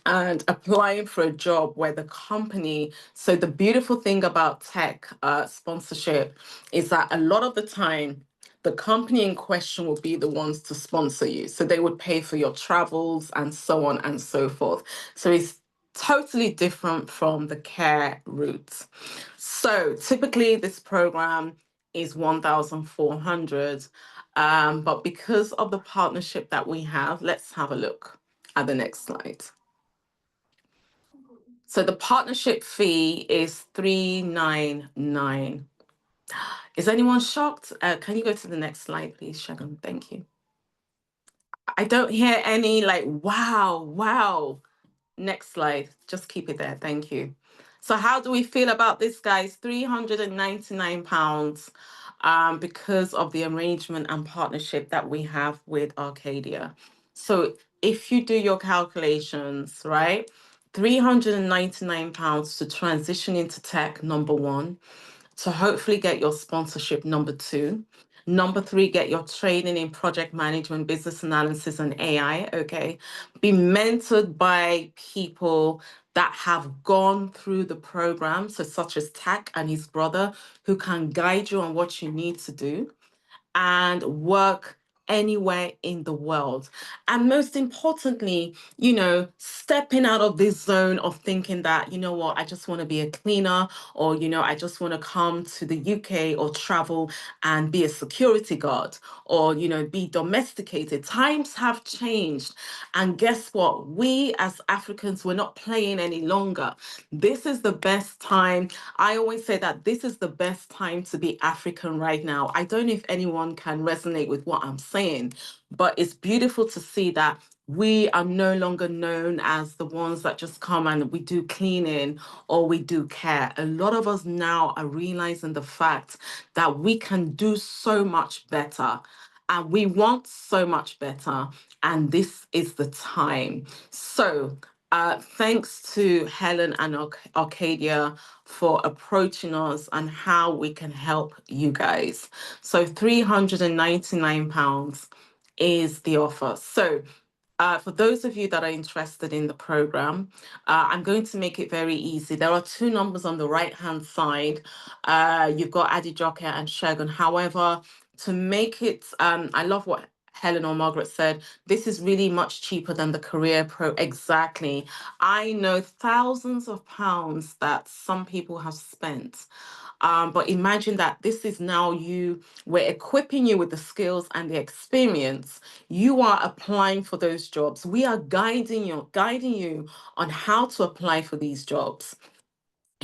and applying for a job where the company. So the beautiful thing about tech sponsorship is that a lot of the time, the company in question will be the ones to sponsor you. So they would pay for your travels and so on and so forth. So it's totally different from the care route. So typically this program is 1,400. But because of the partnership that we have, let's have a look at the next slide. So the partnership fee is 399. Is anyone shocked? Can you go to the next slide, please, Shagun? Thank you. I don't hear any like, wow, wow. Next slide. Just keep it there. Thank you. So how do we feel about this, guys? £399 because of the arrangement and partnership that we have with Arcadia. So if you do your calculations, right, £399 to transition into tech, number one, to hopefully get your sponsorship, number two. Number three, get your training in project management, business analysis, and AI, okay? Be mentored by people that have gone through the program, so such as Tak and his brother, who can guide you on what you need to do, and work anywhere in the world. And most importantly, stepping out of this zone of thinking that, what, I just want to be a cleaner, or, I just want to come to the UK or travel and be a security guard, or, be domesticated. Times have changed. And guess what? We as Africans, we're not playing any longer. This is the best time. I always say that this is the best time to be African right now. I don't know if anyone can resonate with what I'm saying, but it's beautiful to see that we are no longer known as the ones that just come and we do cleaning or we do care. A lot of us now are realizing the fact that we can do so much better. And we want so much better. And this is the time. So thanks to Helen and Arcadia for approaching us and how we can help you guys. So £399 is the offer. So for those of you that are interested in the program, I'm going to make it very easy. There are two numbers on the right-hand side. You've got Adijoke and Shagun. However, to make it, I love what Helen or Margaret said, this is really much cheaper than the Career Pro. Exactly. I know thousands of pounds that some people have spent. But imagine that this is now we're equipping you with the skills and the experience. You are applying for those jobs. We are guiding you on how to apply for these jobs.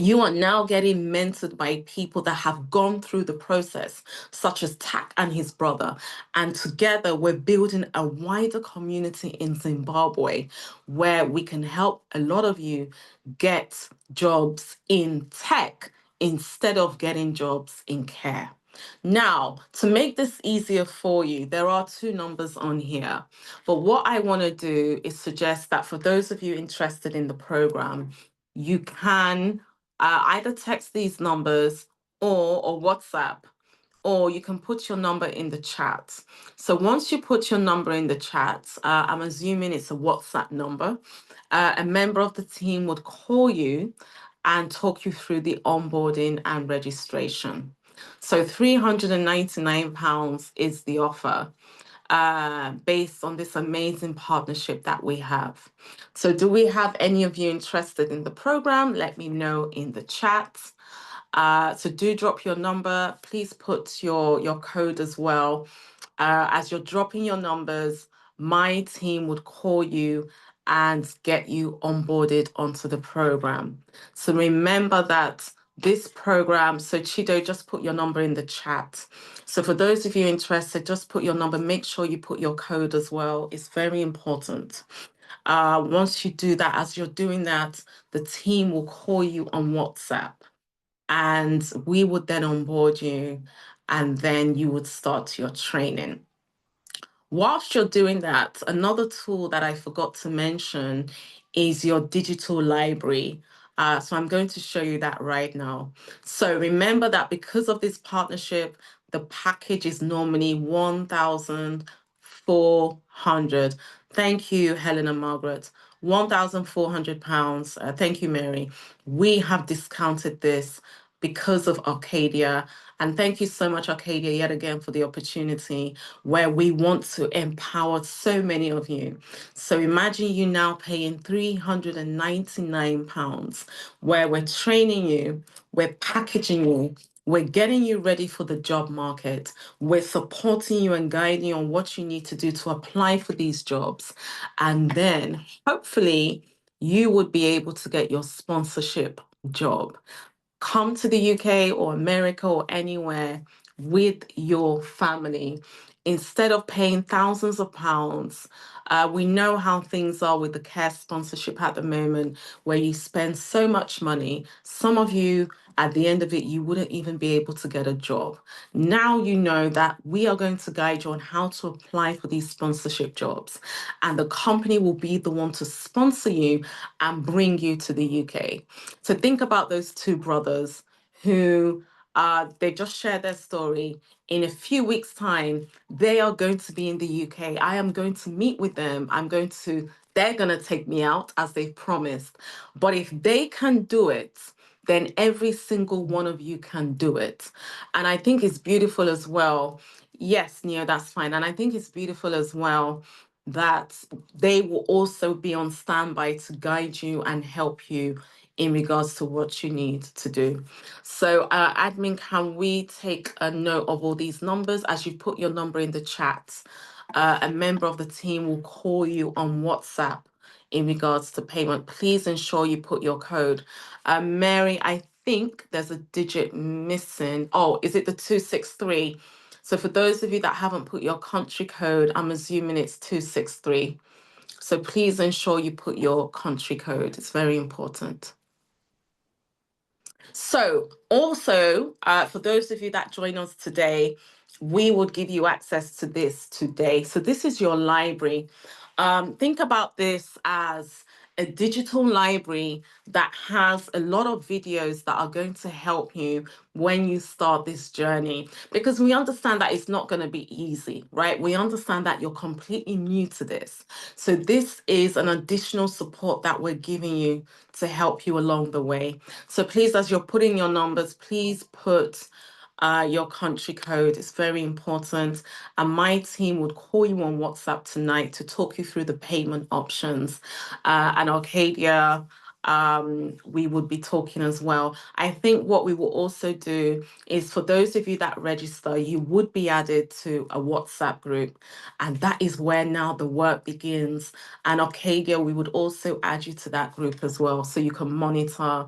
You are now getting mentored by people that have gone through the process, such as Tak and his brother. And together we're building a wider community in Zimbabwe where we can help a lot of you get jobs in tech instead of getting jobs in care. Now, to make this easier for you, there are two numbers on here. But what I want to do is suggest that for those of you interested in the program, you can either text these numbers or WhatsApp, or you can put your number in the chat. So once you put your number in the chat, I'm assuming it's a WhatsApp number, a member of the team would call you and talk you through the onboarding and registration. So £399 is the offer. Based on this amazing partnership that we have. So do we have any of you interested in the program? Let me know in the chat. So do drop your number. Please put your code as well. As you're dropping your numbers, my team would call you and get you onboarded onto the program. So remember that this program, so Chido, just put your number in the chat. So for those of you interested, just put your number. Make sure you put your code as well. It's very important. Once you do that, as you're doing that, the team will call you on WhatsApp. and we would then onboard you, and then you would start your training. Whilst you're doing that, another tool that I forgot to mention is your digital library. So I'm going to show you that right now. So remember that because of this partnership, the package is normally 1,400. Thank you, Helen and Margaret. £1,400. Thank you, Mary. We have discounted this because of Arcadia. And thank you so much, Arcadia, yet again for the opportunity where we want to empower so many of you. So imagine you now paying £399, where we're training you, we're packaging you, we're getting you ready for the job market. We're supporting you and guiding you on what you need to do to apply for these jobs. And then hopefully you would be able to get your sponsorship job. Come to the UK or America or anywhere with your family. Instead of paying thousands of pounds, we know how things are with the care sponsorship at the moment, where you spend so much money. Some of you, at the end of it, you wouldn't even be able to get a job. Now you know that we are going to guide you on how to apply for these sponsorship jobs. And the company will be the one to sponsor you and bring you to the UK. So think about those two brothers who they just shared their story. In a few weeks' time, they are going to be in the UK. I am going to meet with them. They're going to take me out as they promised. But if they can do it, then every single one of you can do it. And I think it's beautiful as well. Yes, Neo, that's fine. And I think it's beautiful as well that they will also be on standby to guide you and help you in regards to what you need to do. So admin, can we take a note of all these numbers? As you put your number in the chat, a member of the team will call you on WhatsApp in regards to payment. Please ensure you put your code. Mary, I think there's a digit missing. Oh, is it the 263? So for those of you that haven't put your country code, I'm assuming it's 263. So please ensure you put your country code. It's very important. So also, for those of you that join us today, we would give you access to this today. So this is your library. Think about this as a digital library that has a lot of videos that are going to help you when you start this journey, because we understand that it's not going to be easy, right? We understand that you're completely new to this. So this is an additional support that we're giving you to help you along the way. So please, as you're putting your numbers, please put your country code. It's very important. And my team would call you on WhatsApp tonight to talk you through the payment options. And Arcadia, we would be talking as well. I think what we will also do is, for those of you that register, you would be added to a WhatsApp group. And that is where now the work begins. And Arcadia, we would also add you to that group as well, so you can monitor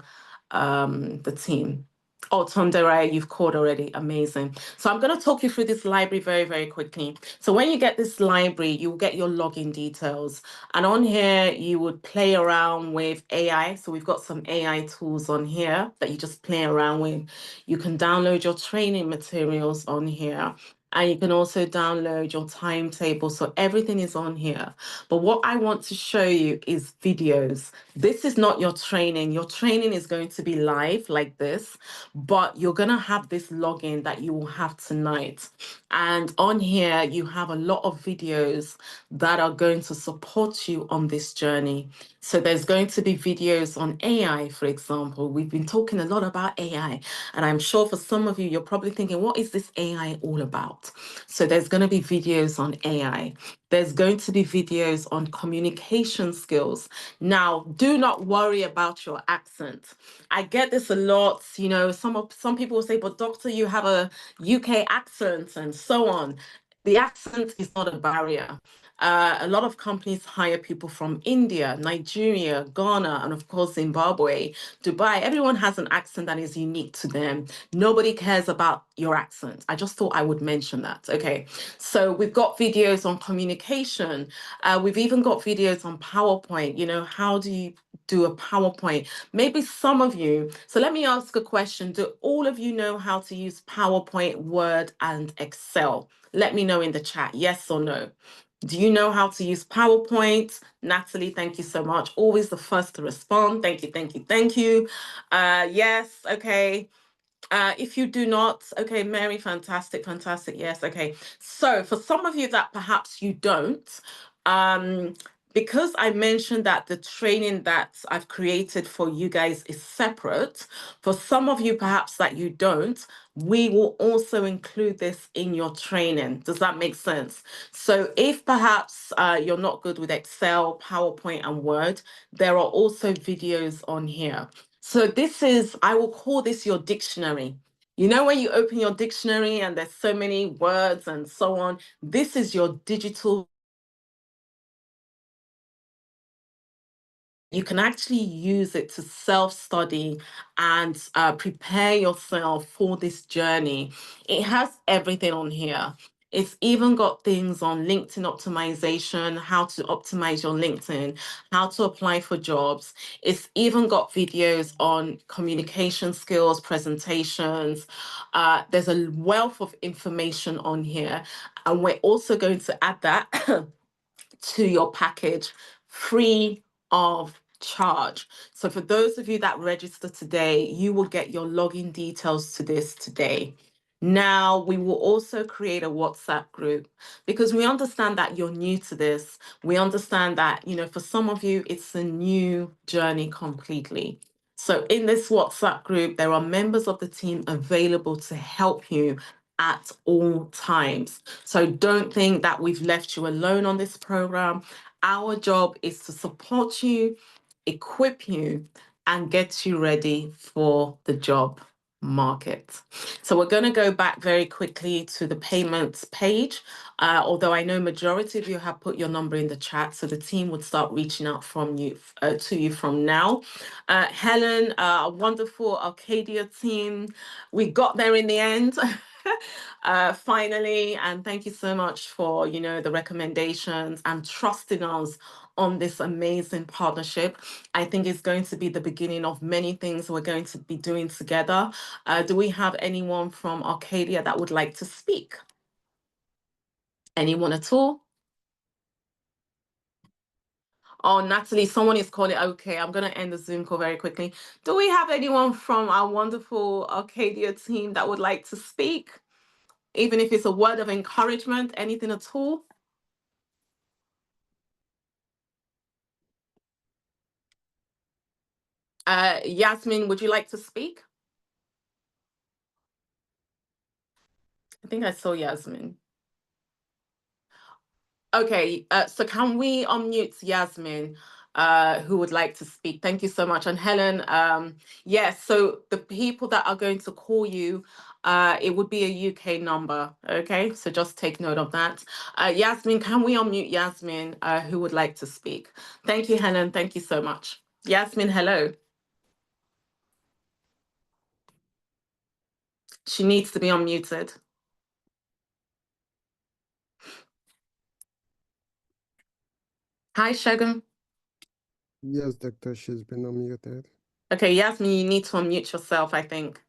the team. Oh, Tondere, you've called already. Amazing. So I'm going to talk you through this library very, very quickly. So when you get this library, you'll get your login details. And on here, you would play around with AI. So we've got some AI tools on here that you just play around with. You can download your training materials on here. And you can also download your timetable. So everything is on here. But what I want to show you is videos. This is not your training. Your training is going to be live like this, but you're going to have this login that you will have tonight. And on here, you have a lot of videos that are going to support you on this journey. So there's going to be videos on AI, for example. We've been talking a lot about AI, and I'm sure for some of you, you're probably thinking, what is this AI all about? So there's going to be videos on AI. There's going to be videos on communication skills. Now, do not worry about your accent. I get this a lot. You know, some people will say, but doctor, you have a UK accent and so on. The accent is not a barrier. A lot of companies hire people from India, Nigeria, Ghana, and of course, Zimbabwe, Dubai. Everyone has an accent that is unique to them. Nobody cares about your accent. I just thought I would mention that. Okay, so we've got videos on communication. We've even got videos on PowerPoint. You know, how do you do a PowerPoint. Maybe some of you, so let me ask a question. Do all of you know how to use PowerPoint, Word, and Excel? Let me know in the chat, yes or no. Do you know how to use PowerPoint? Natalie, thank you so much. Always the first to respond. Thank you, thank you, thank you. Yes, okay. If you do not, okay, Mary, fantastic, fantastic. Yes, okay. So for some of you that perhaps you don't, because I mentioned that the training that I've created for you guys is separate, for some of you perhaps that you don't, we will also include this in your training. Does that make sense? So if perhaps you're not good with Excel, PowerPoint, and Word, there are also videos on here. So this is, I will call this your dictionary. You know, when you open your dictionary and there's so many words and so on, this is your digital. You can actually use it to self-study and prepare yourself for this journey. It has everything on here. It's even got things on LinkedIn optimization, how to optimize your LinkedIn, how to apply for jobs. It's even got videos on communication skills, presentations. There's a wealth of information on here. And we're also going to add that to your package free of charge. So for those of you that register today, you will get your login details to this today. Now, we will also create a WhatsApp group because we understand that you're new to this. We understand that, you know, for some of you, it's a new journey completely. So in this WhatsApp group, there are members of the team available to help you at all times. So don't think that we've left you alone on this program. Our job is to support you, equip you, and get you ready for the job market. So we're going to go back very quickly to the payments page, although I know majority of you have put your number in the chat, so the team would start reaching out from you to you from now. Helen, a wonderful Arcadia team, we got there in the end. Finally, and thank you so much for, you know, the recommendations and trusting us on this amazing partnership. I think it's going to be the beginning of many things we're going to be doing together. Do we have anyone from Arcadia that would like to speak? Anyone at all? Oh, Natalie, someone is calling. Okay, I'm going to end the Zoom call very quickly. Do we have anyone from our wonderful Arcadia team that would like to speak? Even if it's a word of encouragement, anything at all? Yasmin, would you like to speak? I think I saw Yasmin. Okay, so can we unmute Yasmin, who would like to speak? Thank you so much. And Helen, yes, so the people that are going to call you, it would be a UK number, okay? So just take note of that. Yasmin, can we unmute Yasmin, who would like to speak? Thank you, Helen. Thank you so much. Yasmin, hello. She needs to be unmuted. Hi, Shagun. Yes, doctor, she's been unmuted. Okay, Yasmin, you need to unmute yourself, I think.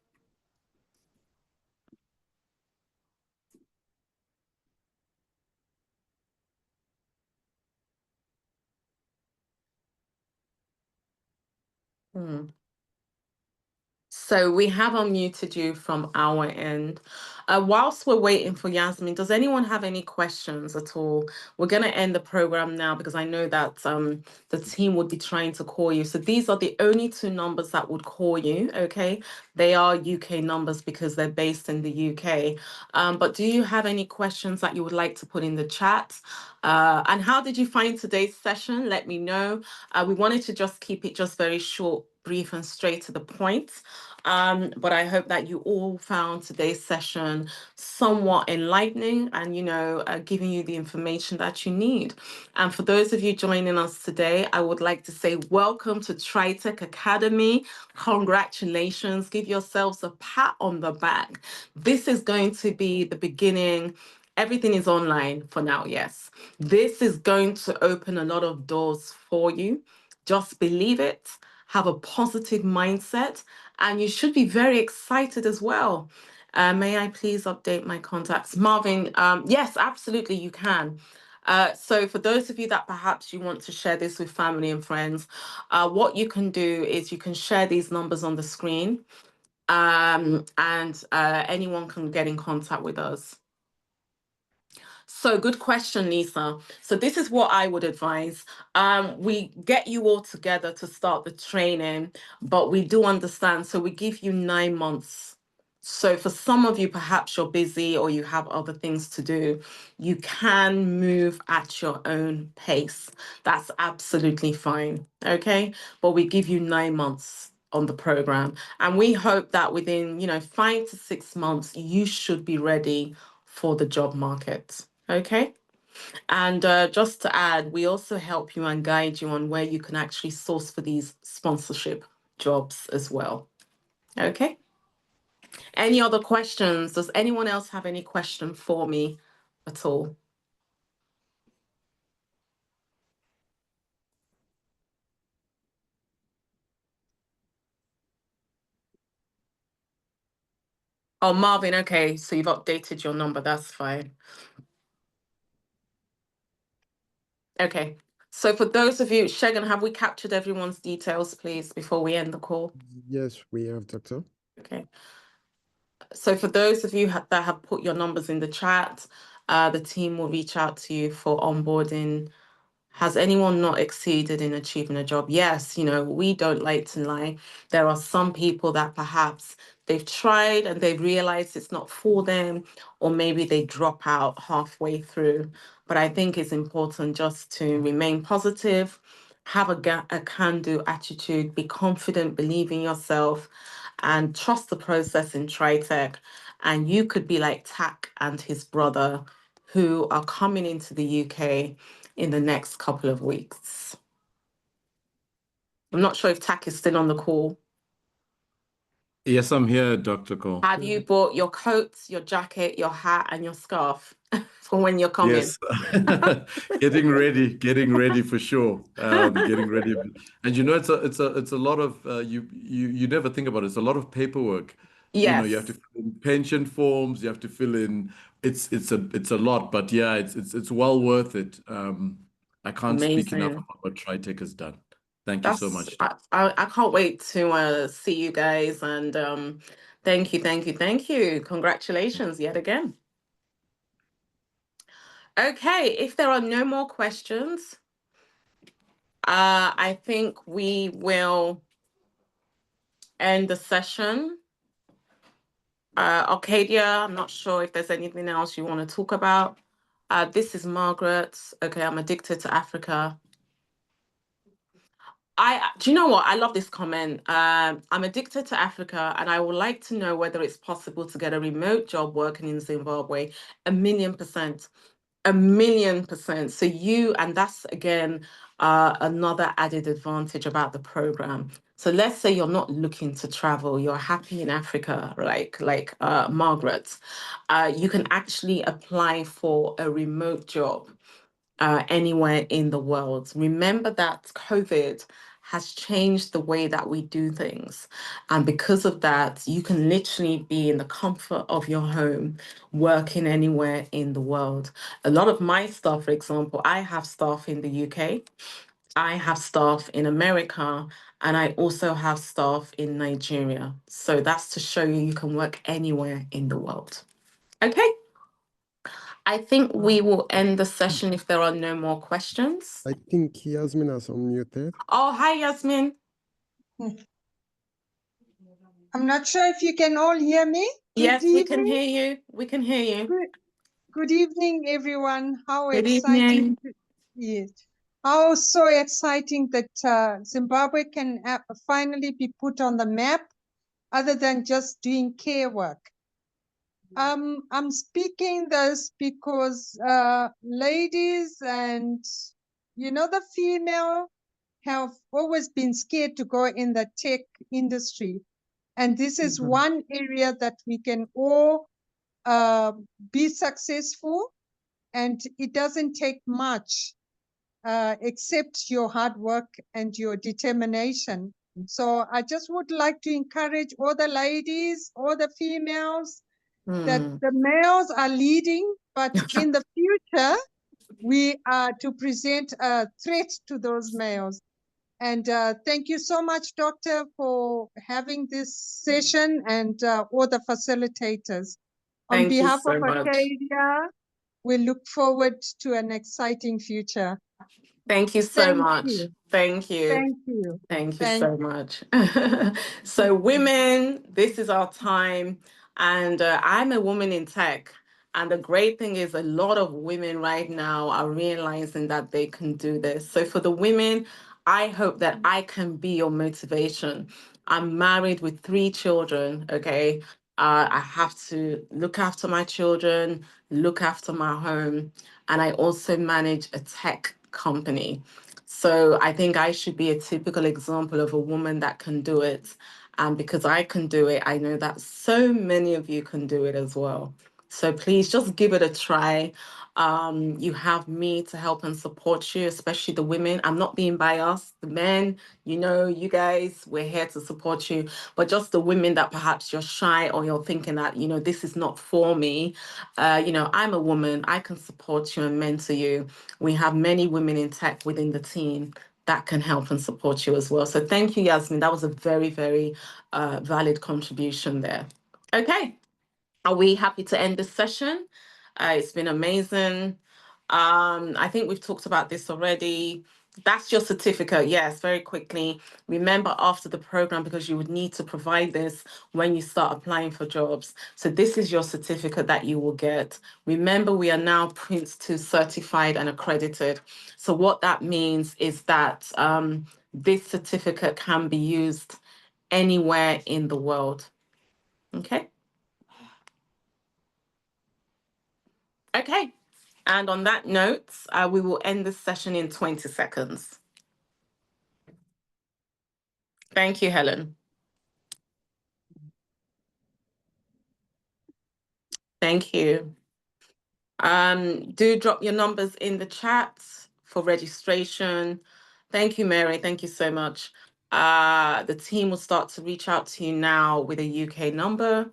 So we have unmuted you from our end. Whilst we're waiting for Yasmin, does anyone have any questions at all? We're going to end the program now because I know that the team would be trying to call you. So these are the only two numbers that would call you, okay? They are UK numbers because they're based in the UK. But do you have any questions that you would like to put in the chat? And how did you find today's session? Let me know. We wanted to just keep it just very short, brief, and straight to the point. But I hope that you all found today's session somewhat enlightening and, you know, giving you the information that you need. And for those of you joining us today, I would like to say welcome to Tritek Academy. Congratulations. Give yourselves a pat on the back. This is going to be the beginning. Everything is online for now, yes. This is going to open a lot of doors for you. Just believe it, have a positive mindset, and you should be very excited as well. May I please update my contacts? Marvin, yes, absolutely, you can. So for those of you that perhaps you want to share this with family and friends, what you can do is you can share these numbers on the screen, and anyone can get in contact with us. So good question, Lisa. So this is what I would advise. We get you all together to start the training, but we do understand. So we give you 9 months. So for some of you, perhaps you're busy or you have other things to do. You can move at your own pace. That's absolutely fine. Okay. But we give you 9 months on the program. And we hope that within, 5 to 6 months, you should be ready for the job market. Okay. And just to add, we also help you and guide you on where you can actually source for these sponsorship jobs as well. Okay. Any other questions? Does anyone else have any question for me at all? Oh, Marvin, okay. So you've updated your number. That's fine. Okay. So for those of you, Shegan, have we captured everyone's details, please, before we end the call? Yes, we have, Doctor. Okay. So for those of you that have put your numbers in the chat, the team will reach out to you for onboarding. Has anyone not exceeded in achieving a job? Yes, we don't like to lie. There are some people that perhaps they've tried and they've realized it's not for them, or maybe they drop out halfway through. But I think it's important just to remain positive, have a can-do attitude, be confident, believe in yourself, and trust the process in Tritek. And you could be like Tak and his brother, who are coming into the UK in the next couple of weeks. I'm not sure if Tak is still on the call. Yes, I'm here, Dr. Cole. Have you bought your coats, your jacket, your hat, and your scarf for when you're coming? Yes, getting ready for sure. Getting ready, and it's a lot of you never think about it. It's a lot of paperwork. Yes. You have to fill in pension forms. You have to fill in. It's a lot, but yeah, it's well worth it. I can't speak enough Amazing. about what Tritek has done. Thank you so much. I can't wait to see you guys, and thank you. Congratulations yet again. Okay, if there are no more questions, I think we will end the session. Arcadia, I'm not sure if there's anything else you want to talk about. This is Margaret. Okay, I'm addicted to Africa. Do you know what? I love this comment. I'm addicted to Africa, and I would like to know whether it's possible to get a remote job working in Zimbabwe. 1,000,000%. 1,000,000%. So and that's again another added advantage about the program. So let's say you're not looking to travel, you're happy in Africa, like Margaret. You can actually apply for a remote job anywhere in the world. Remember that COVID has changed the way that we do things. And because of that, you can literally be in the comfort of your home, working anywhere in the world. A lot of my staff, for example, I have staff in the UK, I have staff in America, and I also have staff in Nigeria. So that's to show you can work anywhere in the world. Okay. I think we will end the session if there are no more questions. I think Yasmin has unmuted. Oh, hi, Yasmin. I'm not sure if you can all hear me. Yes, we can hear you. We can hear you. Good evening, everyone. How Good exciting. evening. Yes. How so exciting that Zimbabwe can finally be put on the map other than just doing care work. I'm speaking this because ladies and, the female have always been scared to go in the tech industry. And this is one area that we can all be successful, and it doesn't take much accept your hard work and your determination. So I just would like to encourage all the ladies, all the females, that the males are leading, but in the future, we are to present a threat to those males. And thank you so much, Doctor, for having this session and all the facilitators. On Thank you behalf of so much. Acadia, we look forward to an exciting future. Thank you so Thank much. you. Thank you. Thank you. Thank you Thank so much. So women, this is our time. And I'm a woman in tech. And the great thing is a lot of women right now are realizing that they can do this. So for the women, I hope that I can be your motivation. I'm married with 3 children, okay? I have to look after my children, look after my home, and I also manage a tech company. So I think I should be a typical example of a woman that can do it. And because I can do it, I know that so many of you can do it as well. So please just give it a try. You have me to help and support you, especially the women. I'm not being biased. The men, you know, you guys, we're here to support you. But just the women that perhaps you're shy or you're thinking that, you know, this is not for me. You know, I'm a woman. I can support you and mentor you. We have many women in tech within the team that can help and support you as well. So thank you, Yasmin. That was a very, very valid contribution there. Okay. Are we happy to end this session? It's been amazing. I think we've talked about this already. That's your certificate. Yes, very quickly. Remember after the program, because you would need to provide this when you start applying for jobs. So this is your certificate that you will get. Remember, we are now Prince 2 certified and accredited. So what that means is that this certificate can be used anywhere in the world. Okay. Okay. And on that note, we will end this session in 20 seconds. Thank you, Helen. Thank you. Do drop your numbers in the chat for registration. Thank you, Mary. Thank you so much. The team will start to reach out to you now with a UK number.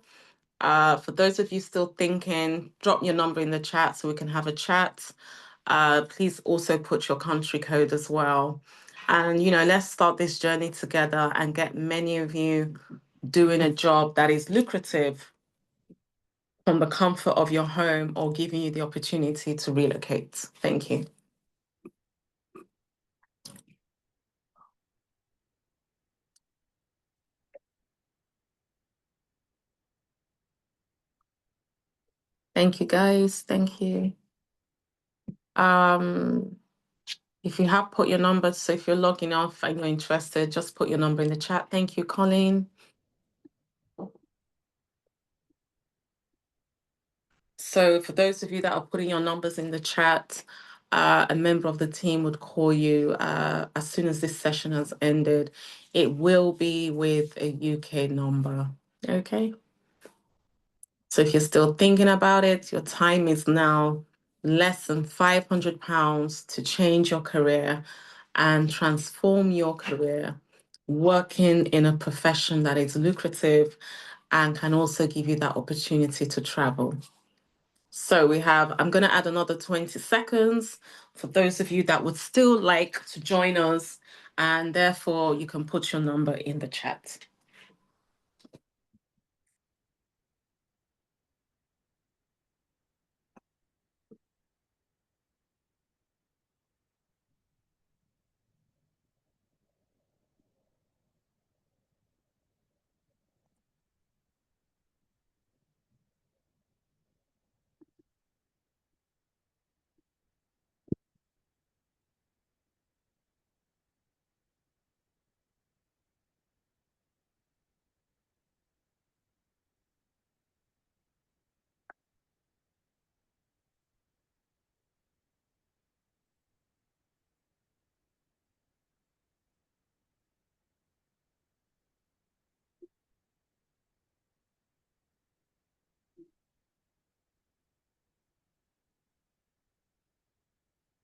For those of you still thinking, drop your number in the chat so we can have a chat. Please also put your country code as well. And, you know, let's start this journey together and get many of you doing a job that is lucrative from the comfort of your home or giving you the opportunity to relocate. Thank you. Thank you, guys. Thank you. If you have put your number, so if you're logging off and you're interested, just put your number in the chat. Thank you, Colleen. So for those of you that are putting your numbers in the chat, a member of the team would call you as soon as this session has ended. It will be with a UK number, okay? So if you're still thinking about it, your time is now less than £500 to change your career and transform your career, working in a profession that is lucrative and can also give you that opportunity to travel. So we have, I'm going to add another 20 seconds for those of you that would still like to join us, and therefore you can put your number in the chat.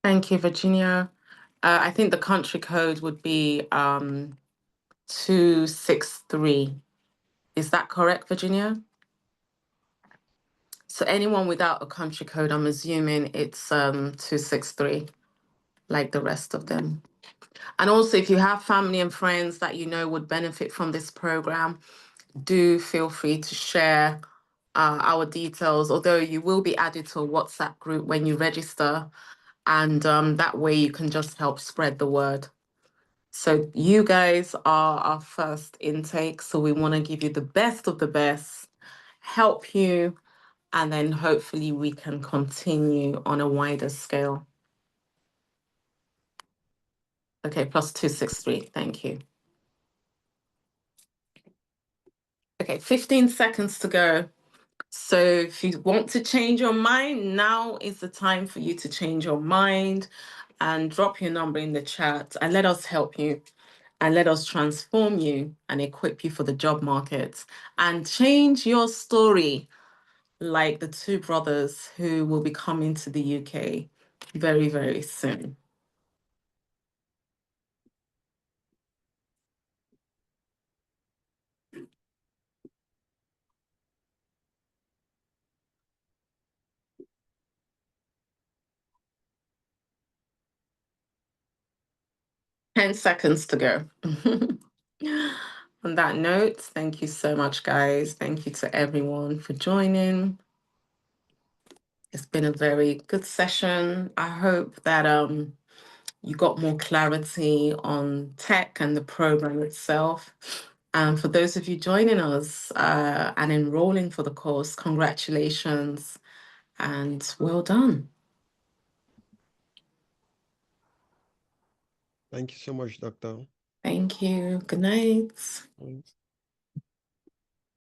Thank you, Virginia. I think the country code would be 263. Is that correct, Virginia? So anyone without a country code, I'm assuming it's 263, like the rest of them. And also, if you have family and friends that you know would benefit from this program, do feel free to share our details, although you will be added to a WhatsApp group when you register, and that way you can just help spread the word. So you guys are our first intake, so we want to give you the best of the best, help you, and then hopefully we can continue on a wider scale. Okay, plus 263, thank you. Okay, 15 seconds to go. So if you want to change your mind, now is the time for you to change your mind, and drop your number in the chat and let us help you and let us transform you and equip you for the job market and change your story like the two brothers who will be coming to the UK very, very soon. Ten seconds to go. On that note, thank you so much, guys. Thank you to everyone for joining. It's been a very good session. I hope that you got more clarity on tech and the program itself. And for those of you joining us and enrolling for the course, congratulations and well done. Thank you so much, Doctor. Thank you. Good night. Thanks.